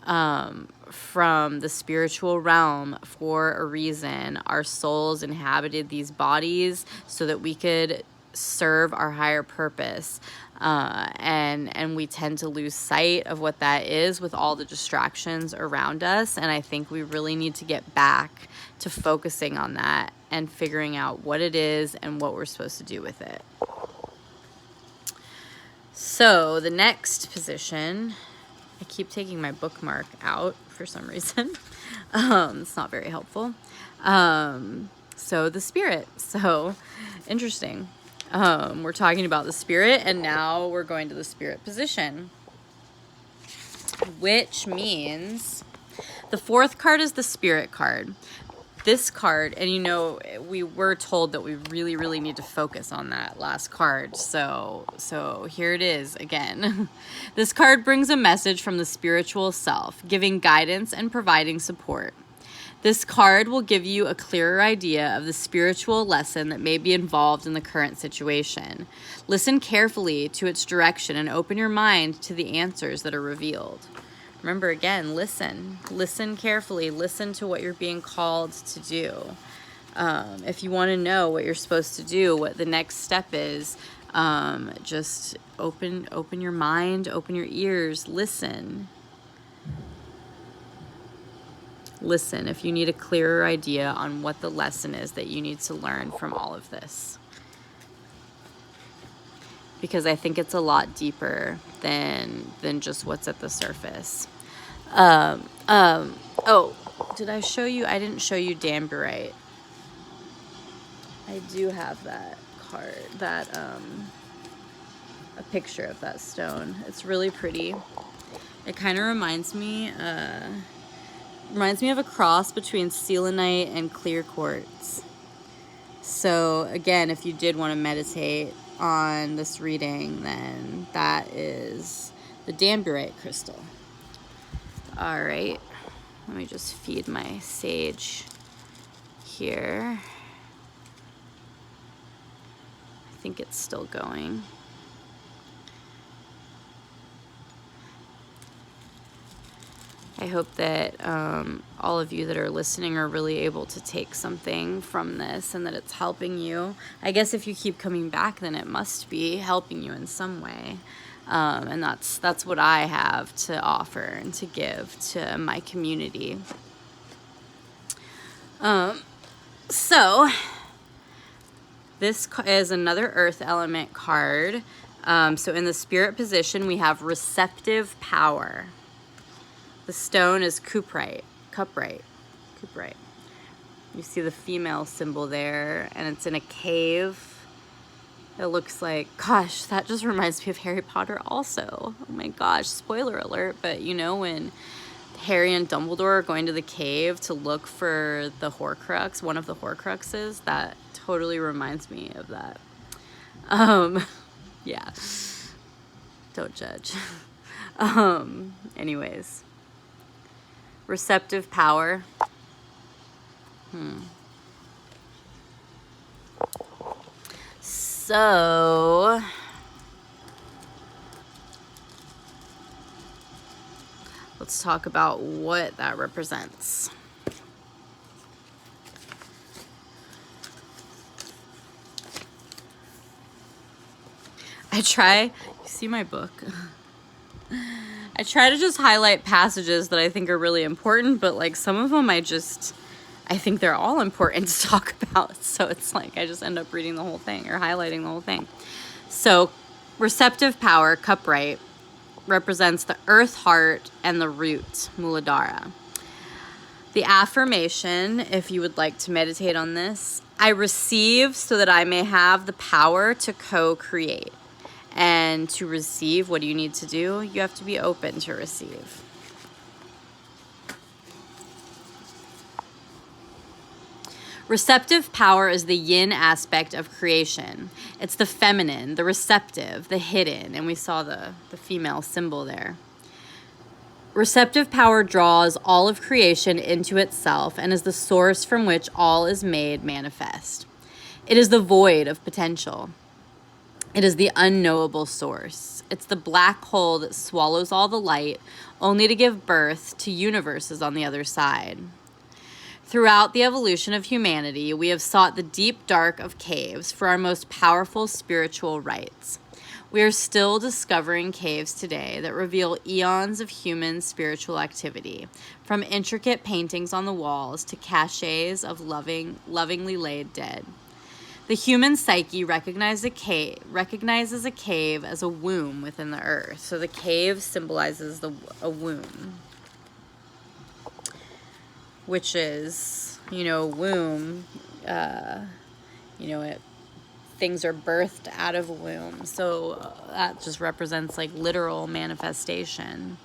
from the spiritual realm for a reason. Our souls inhabited these bodies so that we could serve our higher purpose. And we tend to lose sight of what that is with all the distractions around us. And I think we really need to get back to focusing on that and figuring out what it is and what we're supposed to do with it. So the next position, I keep taking my bookmark out for some reason. It's not very helpful. So the spirit. So interesting. We're talking about the spirit, and now we're going to the spirit position, which means the fourth card is the spirit card. This card, and we were told that we really, really need to focus on that last card. So here it is again. This card brings a message from the spiritual self, giving guidance and providing support. This card will give you a clearer idea of the spiritual lesson that may be involved in the current situation. Listen carefully to its direction and open your mind to the answers that are revealed. Remember, again, listen. Listen carefully. Listen to what you're being called to do. If you want to know what you're supposed to do, what the next step is, just open your mind, open your ears, listen. Listen if you need a clearer idea on what the lesson is that you need to learn from all of this. Because I think it's a lot deeper than just what's at the surface. Oh, did I show you? I didn't show you Damburite. I do have that card, a picture of that stone. It's really pretty. It kind of reminds me of a cross between selenite and clear quartz. So again, if you did want to meditate on this reading, then that is the Damburite crystal. All right, let me just feed my sage here. I think it's still going. I hope that all of you that are listening are really able to take something from this and that it's helping you. I guess if you keep coming back, then it must be helping you in some way. And that's what I have to offer and to give to my community. So this is another earth element card. So in the spirit position, we have receptive power. The stone is cuprite. You see the female symbol there, and it's in a cave. It looks like, gosh, that just reminds me of Harry Potter also. Oh my gosh, spoiler alert, but when Harry and Dumbledore are going to the cave to look for the Horcrux, one of the Horcruxes, that totally reminds me of that. Yeah. Don't judge. Anyways. Receptive power. So let's talk about what that represents. You see my book? I try to just highlight passages that I think are really important, but some of them I think they're all important to talk about. So it's I just end up reading the whole thing or highlighting the whole thing. So receptive power, cuprite, represents the earth heart and the root, Muladhara. The affirmation, if you would like to meditate on this: I receive so that I may have the power to co-create. And to receive, what do you need to do? You have to be open to receive. Receptive power is the yin aspect of creation. It's the feminine, the receptive, the hidden, and we saw the female symbol there. Receptive power draws all of creation into itself and is the source from which all is made manifest. It is the void of potential. It is the unknowable source. It's the black hole that swallows all the light, only to give birth to universes on the other side. Throughout the evolution of humanity, we have sought the deep dark of caves for our most powerful spiritual rights. We are still discovering caves today that reveal eons of human spiritual activity, from intricate paintings on the walls to caches of lovingly laid dead. The human psyche recognizes a cave as a womb within the earth. So the cave symbolizes a womb, which is, womb, things are birthed out of a womb. So that just represents like literal manifestation.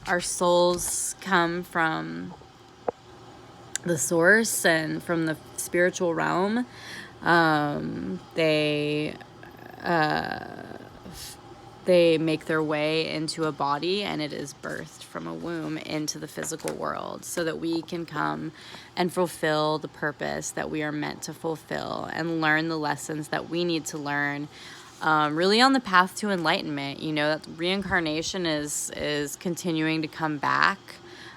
Our souls come from the source and from the spiritual realm. They make their way into a body, and it is birthed from a womb into the physical world so that we can come and fulfill the purpose that we are meant to fulfill and learn the lessons that we need to learn, really on the path to enlightenment. That reincarnation is continuing to come back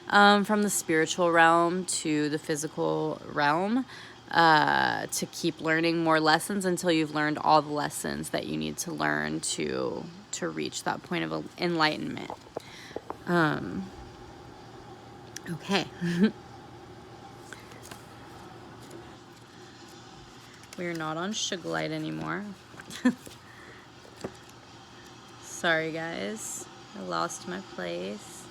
from the spiritual realm to the physical realm, to keep learning more lessons until you've learned all the lessons that you need to learn to reach that point of enlightenment. Okay. We're not on Sugar Light anymore. Sorry, guys. I lost my place.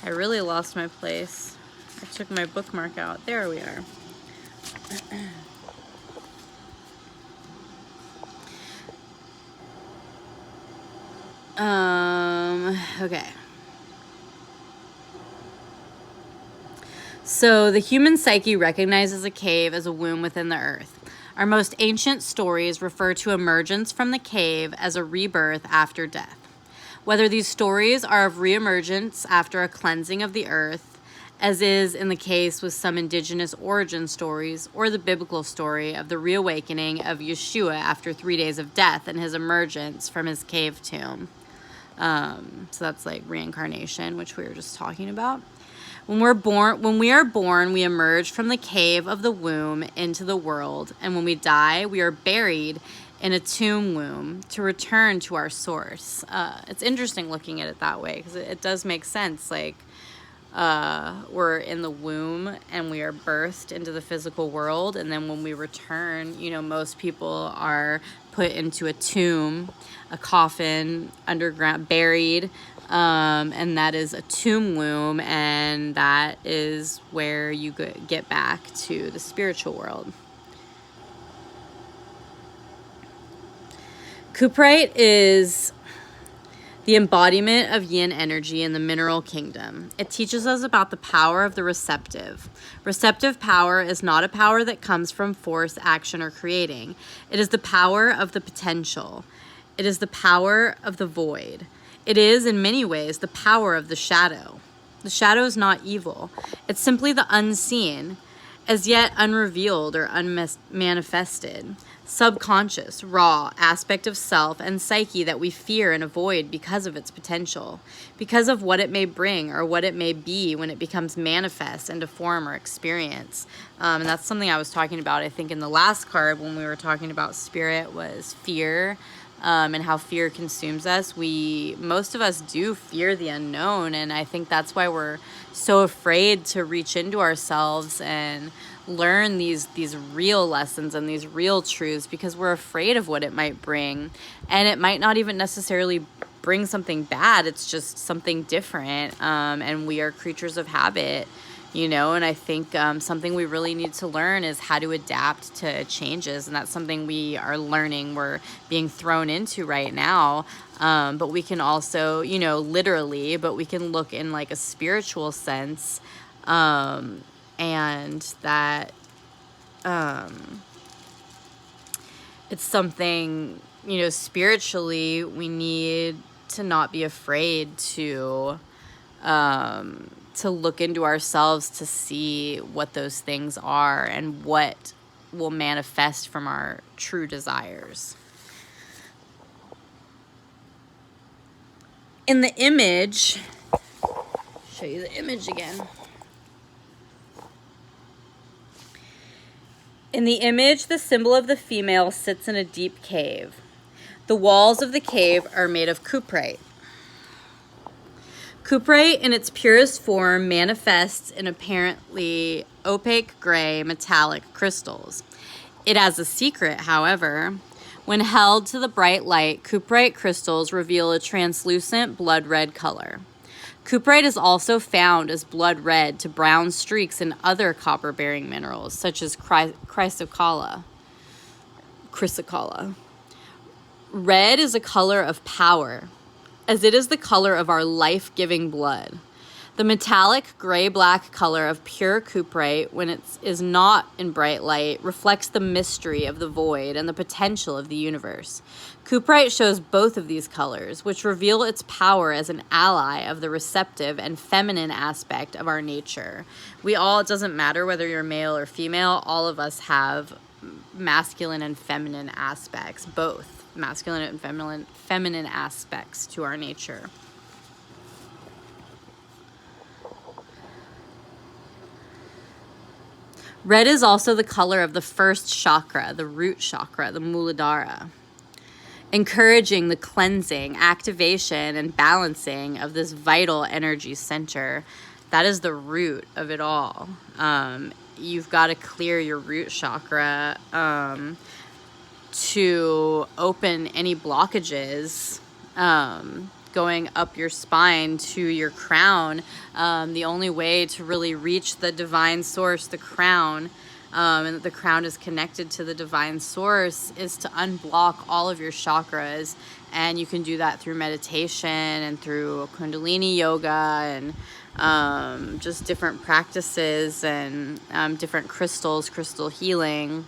I really lost my place. I took my bookmark out. There we are. Okay. So the human psyche recognizes a cave as a womb within the earth. Our most ancient stories refer to emergence from the cave as a rebirth after death. Whether these stories are of reemergence after a cleansing of the earth, as is in the case with some indigenous origin stories, or the biblical story of the reawakening of Yeshua after 3 days of death and his emergence from his cave tomb. So that's like reincarnation, which we were just talking about. When we are born, we emerge from the cave of the womb into the world, and when we die, we are buried in a tomb womb to return to our source. It's interesting looking at it that way, because it does make sense. Like, we're in the womb and we are birthed into the physical world, and then when we return, most people are put into a tomb, a coffin, underground, buried, and that is a tomb womb, and that is where you get back to the spiritual world. Cuprite is the embodiment of yin energy in the mineral kingdom. It teaches us about the power of the receptive. Receptive power is not a power that comes from force, action, or creating. It is the power of the potential. It is the power of the void. It is, in many ways, the power of the shadow. The shadow is not evil. It's simply the unseen, as yet unrevealed or unmanifested, subconscious, raw aspect of self and psyche that we fear and avoid because of its potential, because of what it may bring or what it may be when it becomes manifest into form or experience. And that's something I was talking about, I think, in the last card when we were talking about spirit, was fear. And how fear consumes us. Most of us do fear the unknown, and I think that's why we're so afraid to reach into ourselves and learn these real lessons and these real truths, because we're afraid of what it might bring. And it might not even necessarily bring something bad, it's just something different, and we are creatures of habit. you know, and I think something we really need to learn is how to adapt to changes, and that's something we are learning, we're being thrown into right now. But we can also, you know, literally, but we can look in like a spiritual sense, and that it's something, you know, spiritually we need to not be afraid to look into ourselves to see what those things are and what will manifest from our true desires. In the image, show you the image again. In the image, the symbol of the female sits in a deep cave. The walls of the cave are made of cuprite. Cuprite, in its purest form, manifests in apparently opaque gray metallic crystals. It has a secret, however. When held to the bright light, cuprite crystals reveal a translucent blood red color. Cuprite is also found as blood red to brown streaks in other copper-bearing minerals, such as chrysocolla. Red is a color of power, as it is the color of our life-giving blood. The metallic gray-black color of pure cuprite, when it is not in bright light, reflects the mystery of the void and the potential of the universe. Cuprite shows both of these colors, which reveal its power as an ally of the receptive and feminine aspect of our nature. We all, it doesn't matter whether you're male or female, all of us have masculine and feminine aspects, both masculine and feminine aspects to our nature. Red is also the color of the first chakra, the root chakra, the Muladhara, encouraging the cleansing, activation, and balancing of this vital energy center. That is the root of it all. You've got to clear your root chakra to open any blockages going up your spine to your crown. The only way to really reach the divine source, the crown, and the crown is connected to the divine source, is to unblock all of your chakras. And you can do that through meditation and through Kundalini yoga and just different practices and different crystals, crystal healing,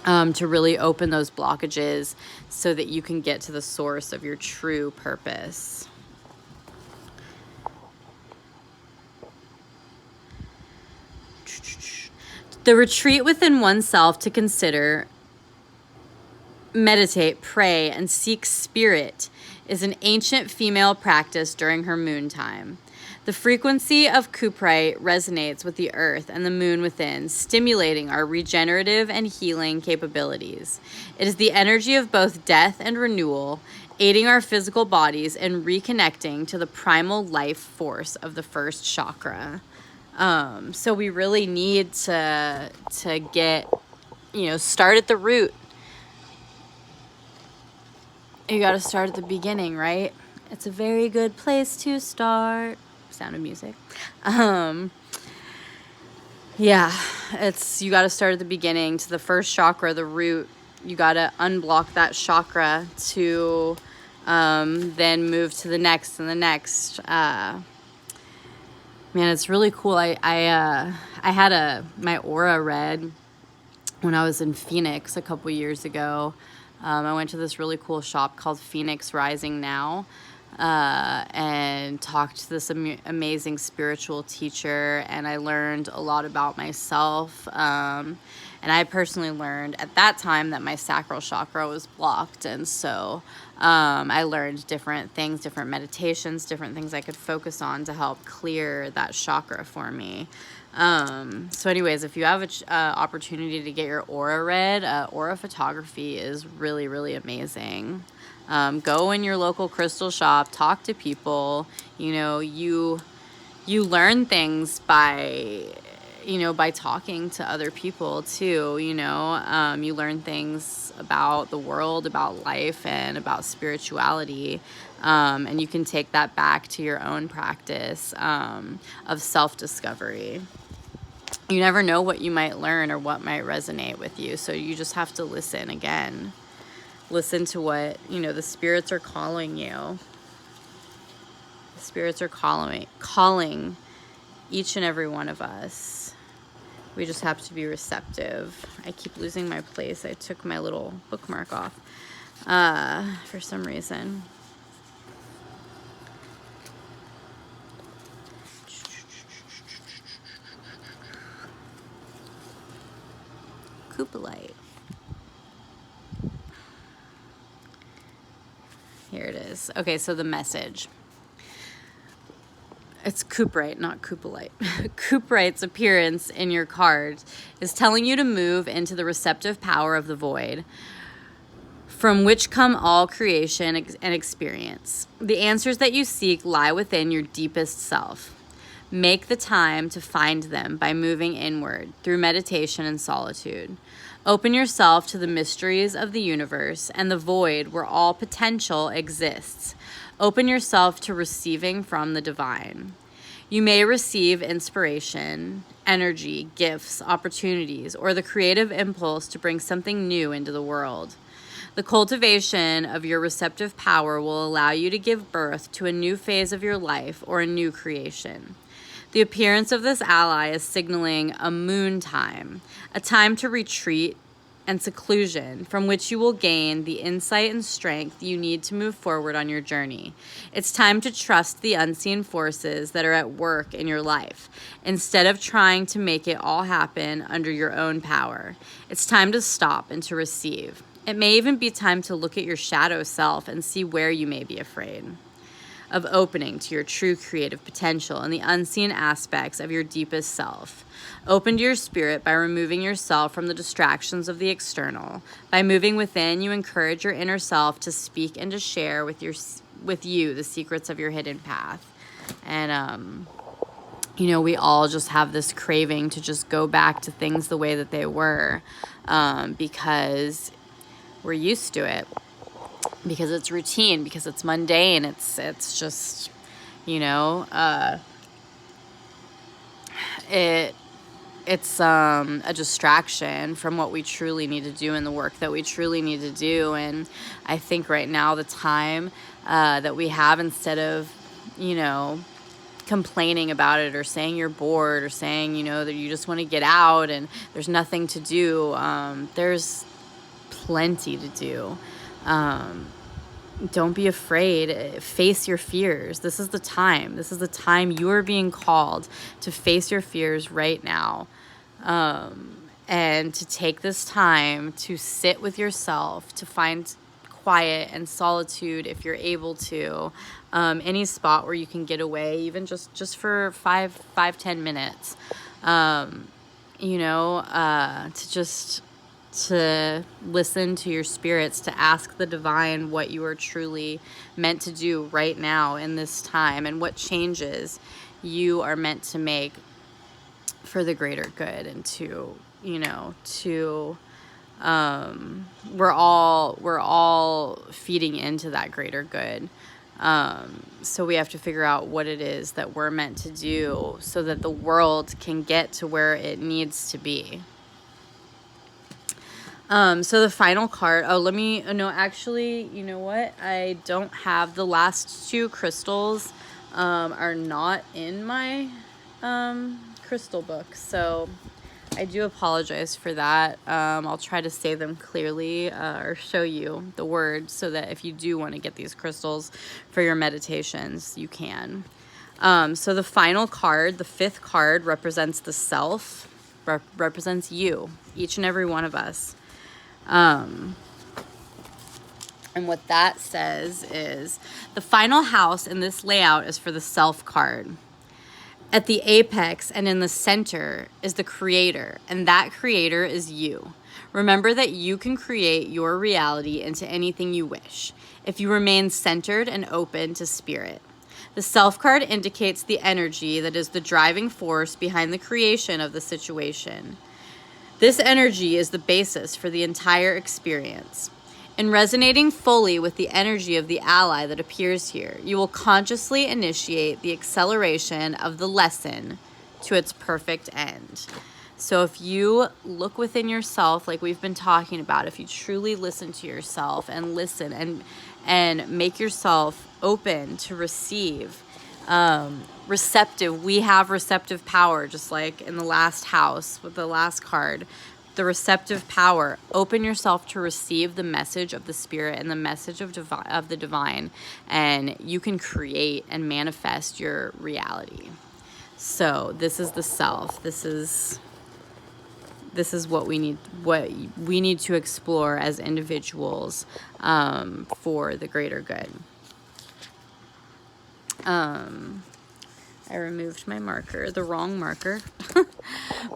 to really open those blockages so that you can get to the source of your true purpose. The retreat within oneself to consider, meditate, pray, and seek spirit is an ancient female practice during her moon time. The frequency of cuprite resonates with the earth and the moon within, stimulating our regenerative and healing capabilities. It is the energy of both death and renewal, aiding our physical bodies in reconnecting to the primal life force of the first chakra. So we really need to get, start at the root. You got to start at the beginning, right? It's a very good place to start. Sound of Music. You got to start at the beginning, to the first chakra, the root. You got to unblock that chakra to then move to the next and the next. Man, it's really cool. I had my aura read when I was in Phoenix a couple years ago. I went to this really cool shop called Phoenix Rising Now. And talked to this amazing spiritual teacher, and I learned a lot about myself. And I personally learned at that time that my sacral chakra was blocked, and so I learned different things, different meditations, different things I could focus on to help clear that chakra for me. So anyways, if you have an opportunity to get your aura read, aura photography is really, really amazing. Go in your local crystal shop, talk to people. You learn things by you know, by talking to other people too, you know, you learn things about the world, about life, and about spirituality. And you can take that back to your own practice of self-discovery. You never know what you might learn or what might resonate with you. So you just have to listen again. Listen to what, you know, the spirits are calling you. The spirits are calling each and every one of us. We just have to be receptive. I keep losing my place. I took my little bookmark off for some reason. Coopalite. Here it is. Okay, so the message. It's Cooperite, not Coopalite. Cooperite's appearance in your card is telling you to move into the receptive power of the void, from which come all creation and experience. The answers that you seek lie within your deepest self. Make the time to find them by moving inward through meditation and solitude. Open yourself to the mysteries of the universe and the void where all potential exists. Open yourself to receiving from the divine. You may receive inspiration, energy, gifts, opportunities, or the creative impulse to bring something new into the world. The cultivation of your receptive power will allow you to give birth to a new phase of your life or a new creation. The appearance of this ally is signaling a moon time, a time to retreat and seclusion from which you will gain the insight and strength you need to move forward on your journey. It's time to trust the unseen forces that are at work in your life, instead of trying to make it all happen under your own power. It's time to stop and to receive. It may even be time to look at your shadow self and see where you may be afraid of opening to your true creative potential and the unseen aspects of your deepest self. Open to your spirit by removing yourself from the distractions of the external. By moving within, you encourage your inner self to speak and to share with you the secrets of your hidden path. And you know, we all just have this craving to just go back to things the way that they were, because we're used to it. Because it's routine, because it's mundane, it's just, you know, it's a distraction from what we truly need to do and the work that we truly need to do. And I think right now the time that we have, instead of, you know, complaining about it or saying you're bored or saying, you know, that you just want to get out and there's nothing to do, there's plenty to do. Don't be afraid. Face your fears. This is the time. This is the time you are being called to face your fears right now. And to take this time to sit with yourself, to find quiet and solitude if you're able to. Any spot where you can get away, even just for 5-10 minutes. You know, to listen to your spirits, to ask the divine what you are truly meant to do right now in this time, and what changes you are meant to make for the greater good, and to, you know, to we're all feeding into that greater good. So we have to figure out what it is that we're meant to do so that the world can get to where it needs to be. So the final card, actually, you know what? I don't have the last two crystals, are not in my, crystal book. So I do apologize for that. I'll try to say them clearly, or show you the words so that if you do want to get these crystals for your meditations, you can. So the final card, the fifth card, represents the self, represents you, each and every one of us. And what that says is the final house in this layout is for the self card. At the apex and in the center is the creator, and that creator is you. Remember that you can create your reality into anything you wish if you remain centered and open to spirit. The Self card indicates the energy that is the driving force behind the creation of the situation. This energy is the basis for the entire experience. In resonating fully with the energy of the ally that appears here, you will consciously initiate the acceleration of the lesson to its perfect end. So if you look within yourself, like we've been talking about, if you truly listen to yourself and listen and make yourself open to receive, receptive, we have receptive power, just like in the last house with the last card. The receptive power. Open yourself to receive the message of the spirit and the message of the divine, and you can create and manifest your reality. So this is the self. This is what we need to explore as individuals, for the greater good. I removed my marker, the wrong marker.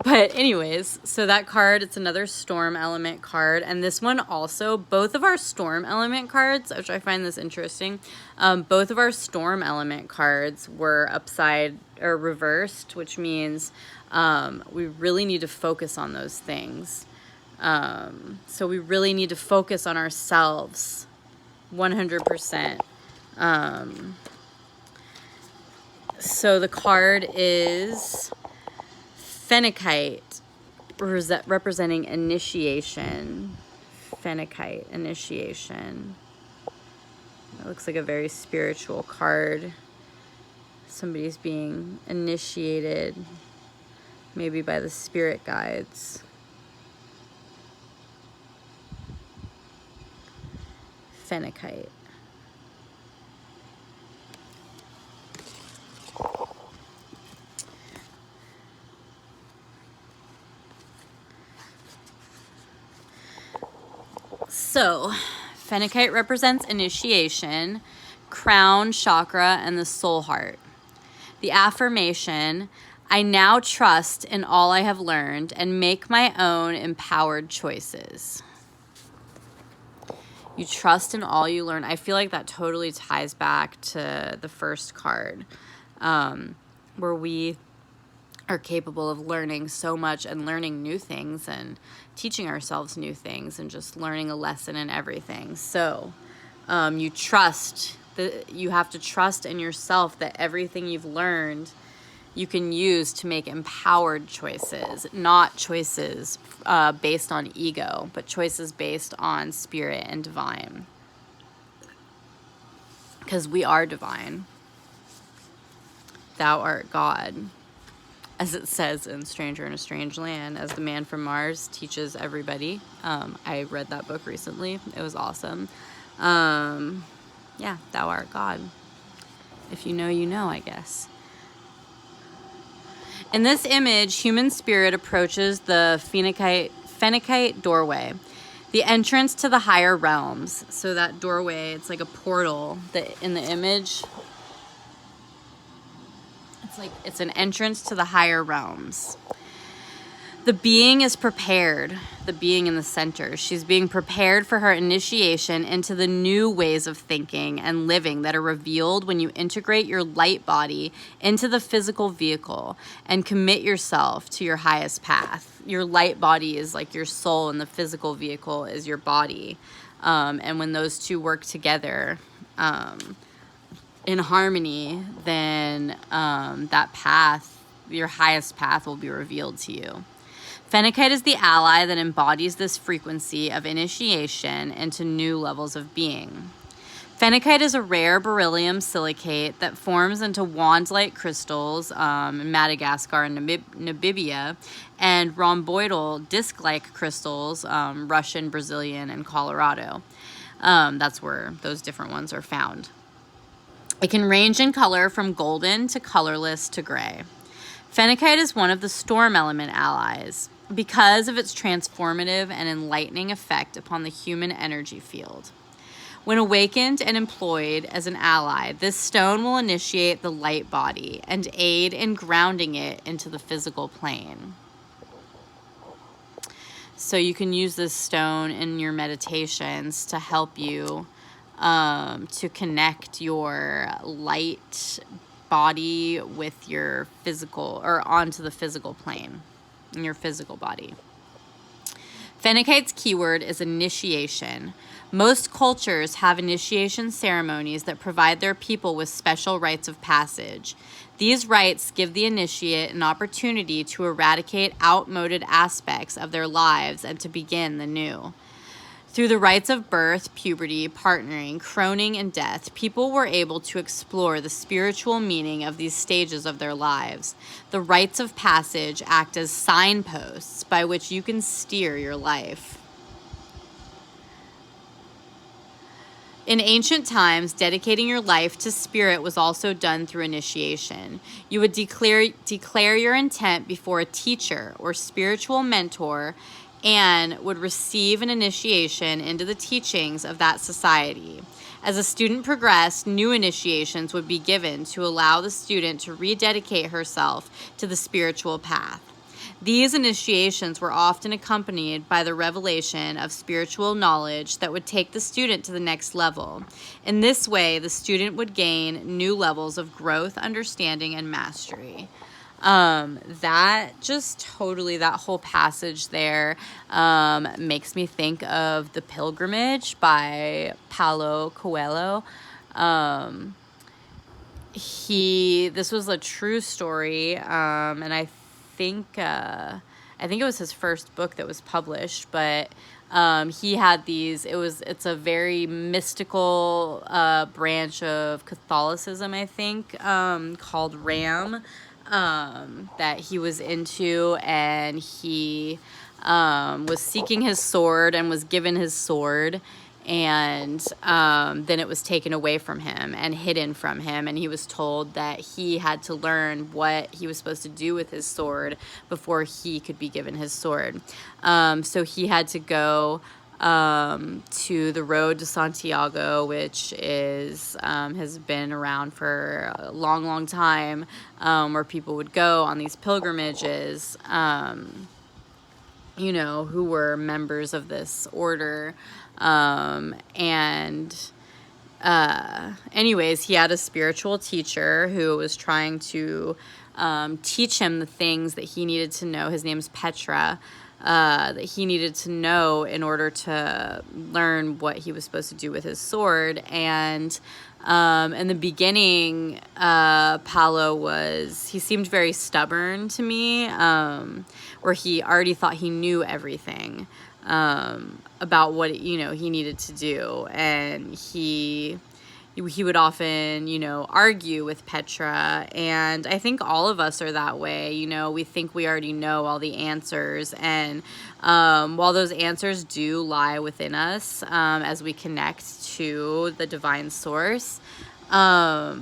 But anyways, so that card, it's another storm element card. And this one also, both of our storm element cards, which I find this interesting, both of our storm element cards were upside or reversed, which means we really need to focus on those things. So we really need to focus on ourselves 100%. So the card is Phenakite, representing initiation. Phenakite, initiation. It looks like a very spiritual card. Somebody's being initiated, maybe by the spirit guides. Phenakite. So, Phenakite represents initiation, crown chakra, and the soul heart. The affirmation, I now trust in all I have learned and make my own empowered choices. You trust in all you learn. I feel like that totally ties back to the first card, where we are capable of learning so much and learning new things and teaching ourselves new things and just learning a lesson in everything. So you have to trust in yourself that everything you've learned you can use to make empowered choices, not choices based on ego, but choices based on spirit and divine. Because we are divine. Thou art God. As it says in Stranger in a Strange Land, as the man from Mars teaches everybody. I read that book recently. It was awesome. Yeah, thou art God. If you know, you know, I guess. In this image, human spirit approaches the Phenakite doorway, the entrance to the higher realms. So that doorway, it's like a portal that in the image, it's an entrance to the higher realms. The being is prepared, the being in the center. She's being prepared for her initiation into the new ways of thinking and living that are revealed when you integrate your light body into the physical vehicle and commit yourself to your highest path. Your light body is like your soul, and the physical vehicle is your body. And when those two work together, in harmony, then that path, your highest path, will be revealed to you. Phenakite is the ally that embodies this frequency of initiation into new levels of being. Phenakite is a rare beryllium silicate that forms into wand-like crystals in Madagascar and Namibia, and rhomboidal disc-like crystals, Russian, Brazilian, and Colorado. That's where those different ones are found. It can range in color from golden to colorless to gray. Phenakite is one of the storm element allies because of its transformative and enlightening effect upon the human energy field. When awakened and employed as an ally, this stone will initiate the light body and aid in grounding it into the physical plane. So you can use this stone in your meditations to help you to connect your light body with your physical, or onto the physical plane in your physical body. Fennikite's keyword is initiation. Most cultures have initiation ceremonies that provide their people with special rites of passage. These rites give the initiate an opportunity to eradicate outmoded aspects of their lives and to begin the new. Through the rites of birth, puberty, partnering, croning, and death, people were able to explore the spiritual meaning of these stages of their lives. The rites of passage act as signposts by which you can steer your life. In ancient times, dedicating your life to spirit was also done through initiation. You would declare your intent before a teacher or spiritual mentor and would receive an initiation into the teachings of that society. As a student progressed, new initiations would be given to allow the student to rededicate herself to the spiritual path. These initiations were often accompanied by the revelation of spiritual knowledge that would take the student to the next level. In this way, the student would gain new levels of growth, understanding, and mastery. That whole passage there makes me think of The Pilgrimage by Paulo Coelho. This was a true story, and I think it was his first book that was published, but he had it's a very mystical branch of Catholicism, I think, called Ram, that he was into, and he was seeking his sword and was given his sword, and then it was taken away from him and hidden from him, and he was told that he had to learn what he was supposed to do with his sword before he could be given his sword. So he had to go to the road to Santiago, which has been around for a long, long time, where people would go on these pilgrimages, who were members of this order. Anyways, he had a spiritual teacher who was trying to teach him the things that he needed to know. His name's Petra. That he needed to know in order to learn what he was supposed to do with his sword. And in the beginning, Paulo he seemed very stubborn to me, where he already thought he knew everything about what he needed to do, and he would often argue with Petra. And I think all of us are that way. We think we already know all the answers, and while those answers do lie within us, as we connect to the divine source, that's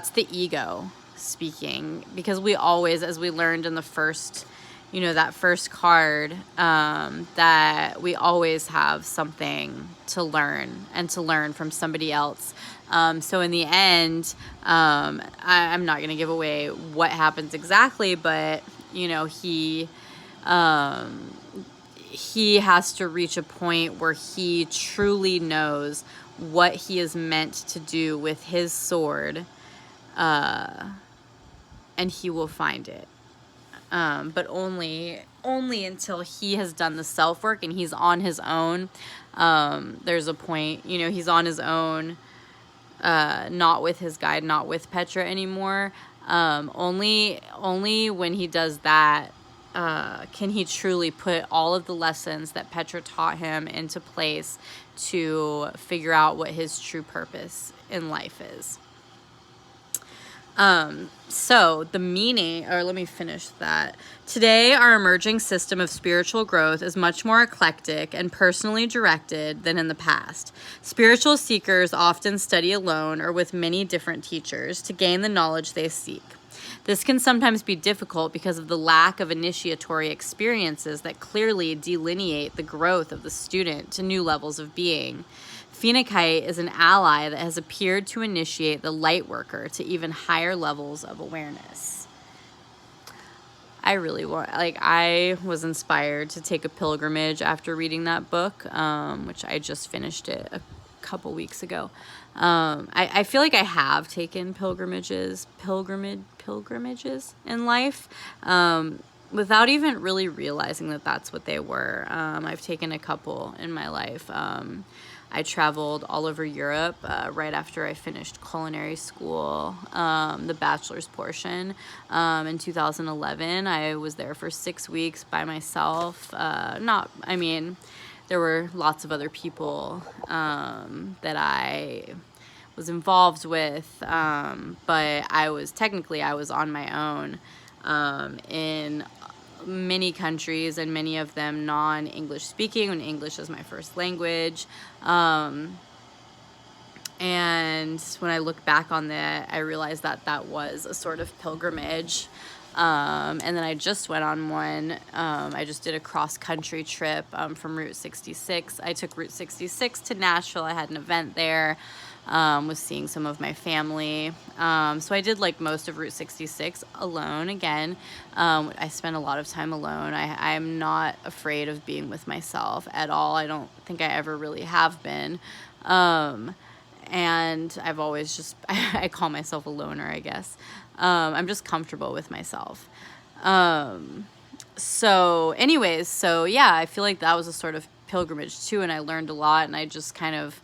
the ego speaking, because we always, as we learned in the first that first card, that we always have something to learn, and to learn from somebody else. So in the end, I'm not going to give away what happens exactly, but, he has to reach a point where he truly knows what he is meant to do with his sword, and he will find it. But only until he has done the self-work and he's on his own. There's a point, he's on his own, not with his guide, not with Petra anymore. Only when he does that, can he truly put all of the lessons that Petra taught him into place to figure out what his true purpose in life is. So the meaning, or let me finish that. Today, our emerging system of spiritual growth is much more eclectic and personally directed than in the past. Spiritual seekers often study alone or with many different teachers to gain the knowledge they seek. This can sometimes be difficult because of the lack of initiatory experiences that clearly delineate the growth of the student to new levels of being. Phenakite is an ally that has appeared to initiate the light worker to even higher levels of awareness. I was inspired to take a pilgrimage after reading that book, which I just finished it a couple weeks ago. I feel like I have taken pilgrimages in life, without even really realizing that that's what they were. I've taken a couple in my life. I traveled all over Europe right after I finished culinary school, the bachelor's portion. In 2011, I was there for 6 weeks by myself. There were lots of other people that I was involved with, but I was on my own in many countries, and many of them non-English speaking, and English is my first language. And when I look back on that, I realized that that was a sort of pilgrimage. And then I just went on one. I just did a cross-country trip from Route 66. I took Route 66 to Nashville. I had an event there. Was seeing some of my family. So I did like most of Route 66 alone again. I spent a lot of time alone. I'm not afraid of being with myself at all. I don't think I ever really have been. And I've always just, I call myself a loner, I guess. I'm just comfortable with myself. So yeah, I feel like that was a sort of pilgrimage too. And I learned a lot, and I just kind of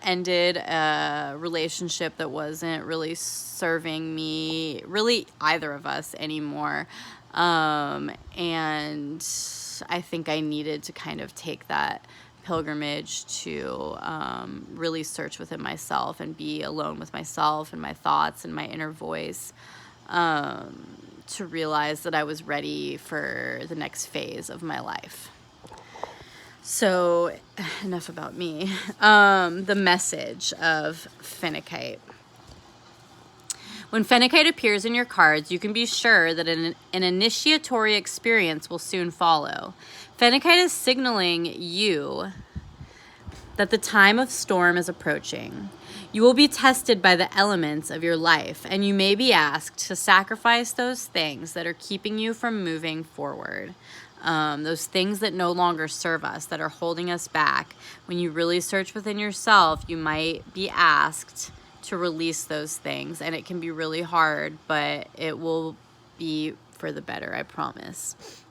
ended a relationship that wasn't really serving me, really either of us anymore. And I think I needed to kind of take that pilgrimage to really search within myself and be alone with myself and my thoughts and my inner voice, to realize that I was ready for the next phase of my life. So enough about me. The message of Phenakite. When Phenakite appears in your cards, you can be sure that an initiatory experience will soon follow. Phenakite is signaling you that the time of storm is approaching. You will be tested by the elements of your life, and you may be asked to sacrifice those things that are keeping you from moving forward. Those things that no longer serve us, that are holding us back. When you really search within yourself, you might be asked to release those things, and it can be really hard, but it will be for the better, I promise.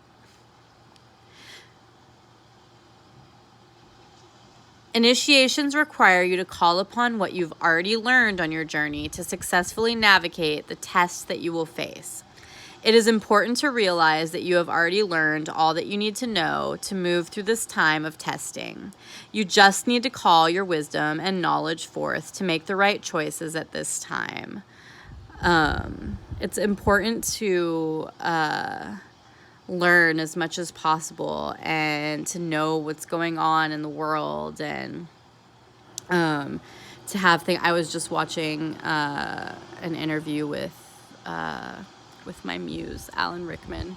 Initiations require you to call upon what you've already learned on your journey to successfully navigate the tests that you will face. It is important to realize that you have already learned all that you need to know to move through this time of testing. You just need to call your wisdom and knowledge forth to make the right choices at this time. It's important to learn as much as possible and to know what's going on in the world, and to have things. I was just watching an interview with my muse, Alan Rickman,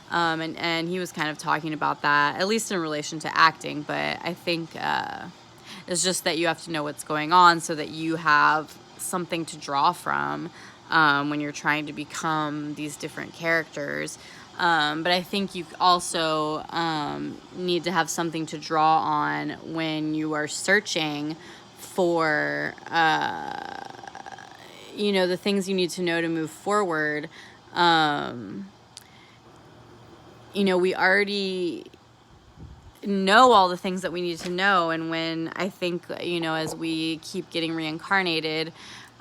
and he was kind of talking about that, at least in relation to acting, but I think it's just that you have to know what's going on so that you have something to draw from when you're trying to become these different characters. But I think you also need to have something to draw on when you are searching for, the things you need to know to move forward. We already know all the things that we need to know. And when I think, as we keep getting reincarnated,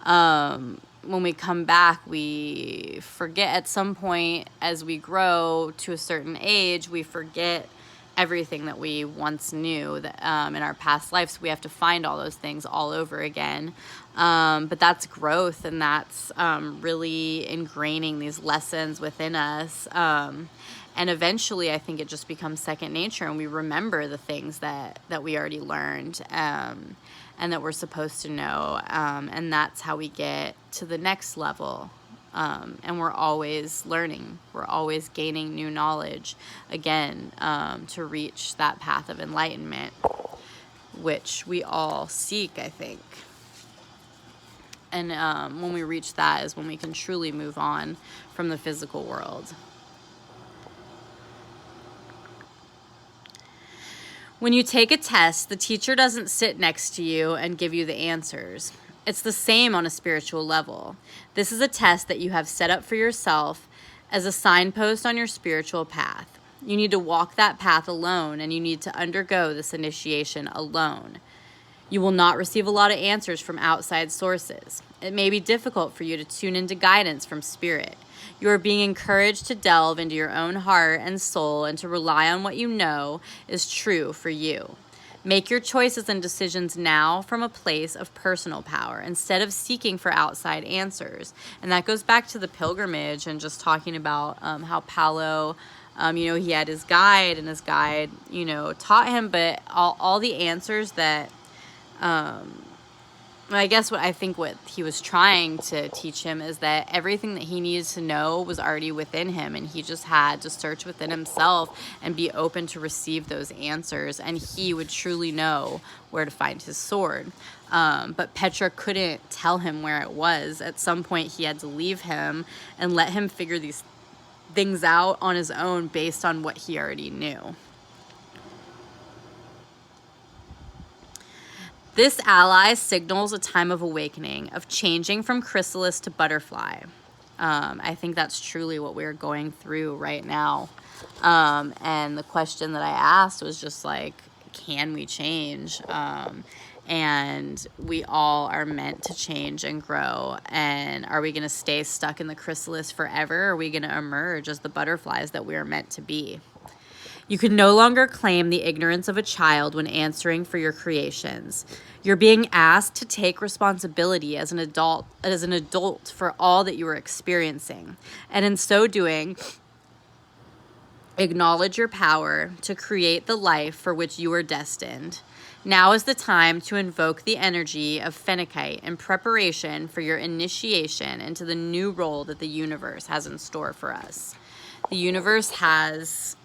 when we come back, we forget at some point as we grow to a certain age, we forget everything that we once knew that, in our past lives. We have to find all those things all over again. But that's growth, and that's really ingraining these lessons within us. And eventually, I think it just becomes second nature, and we remember the things that we already learned, and that we're supposed to know. And that's how we get to the next level. And we're always learning. We're always gaining new knowledge, again, to reach that path of enlightenment, which we all seek, I think. And when we reach that is when we can truly move on from the physical world. When you take a test, the teacher doesn't sit next to you and give you the answers. It's the same on a spiritual level. This is a test that you have set up for yourself as a signpost on your spiritual path. You need to walk that path alone, and you need to undergo this initiation alone. You will not receive a lot of answers from outside sources. It may be difficult for you to tune into guidance from spirit. You are being encouraged to delve into your own heart and soul and to rely on what you know is true for you. Make your choices and decisions now from a place of personal power instead of seeking for outside answers. And that goes back to the pilgrimage and just talking about how Paulo, he had his guide, and his guide, taught him, but all the answers that I guess what he was trying to teach him is that everything that he needed to know was already within him, and he just had to search within himself and be open to receive those answers, and he would truly know where to find his sword. But Petra couldn't tell him where it was. At some point, he had to leave him and let him figure these things out on his own based on what he already knew. This ally signals a time of awakening, of changing from chrysalis to butterfly. I think that's truly what we're going through right now. And the question that I asked was just like, can we change? And we all are meant to change and grow. And are we going to stay stuck in the chrysalis forever? Or are we going to emerge as the butterflies that we are meant to be? You can no longer claim the ignorance of a child when answering for your creations. You're being asked to take responsibility as an adult for all that you are experiencing. And in so doing, acknowledge your power to create the life for which you are destined. Now is the time to invoke the energy of Phenakite in preparation for your initiation into the new role that the universe has in store for us. The universe has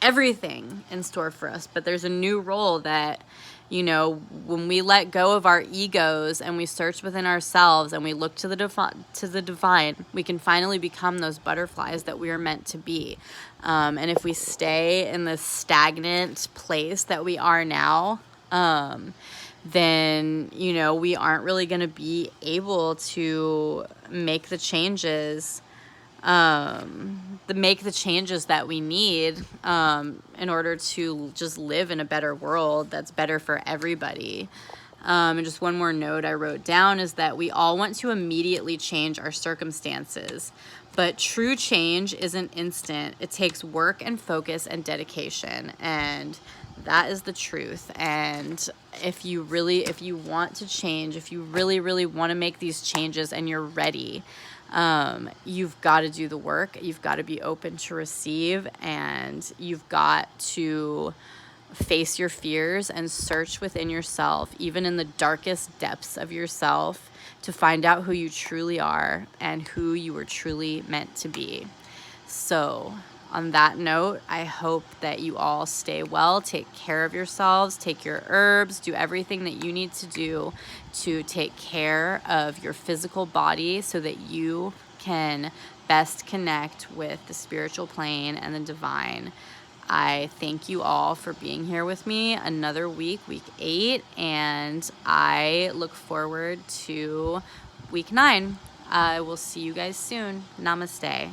everything in store for us, but there's a new role that, when we let go of our egos and we search within ourselves and we look to the divine, we can finally become those butterflies that we are meant to be. And if we stay in this stagnant place that we are now, then, we aren't really going to be able to make the changes that we need in order to just live in a better world that's better for everybody. And just one more note I wrote down is that we all want to immediately change our circumstances, but true change isn't instant. It takes work and focus and dedication, and that is the truth. And if you want to change, if you really, really want to make these changes and you're ready, you've got to do the work. You've got to be open to receive, and you've got to face your fears and search within yourself, even in the darkest depths of yourself, to find out who you truly are and who you were truly meant to be. So on that note, I hope that you all stay well, take care of yourselves, take your herbs, do everything that you need to do to take care of your physical body so that you can best connect with the spiritual plane and the divine. I thank you all for being here with me another week, week 8, and I look forward to week 9. I will see you guys soon. Namaste.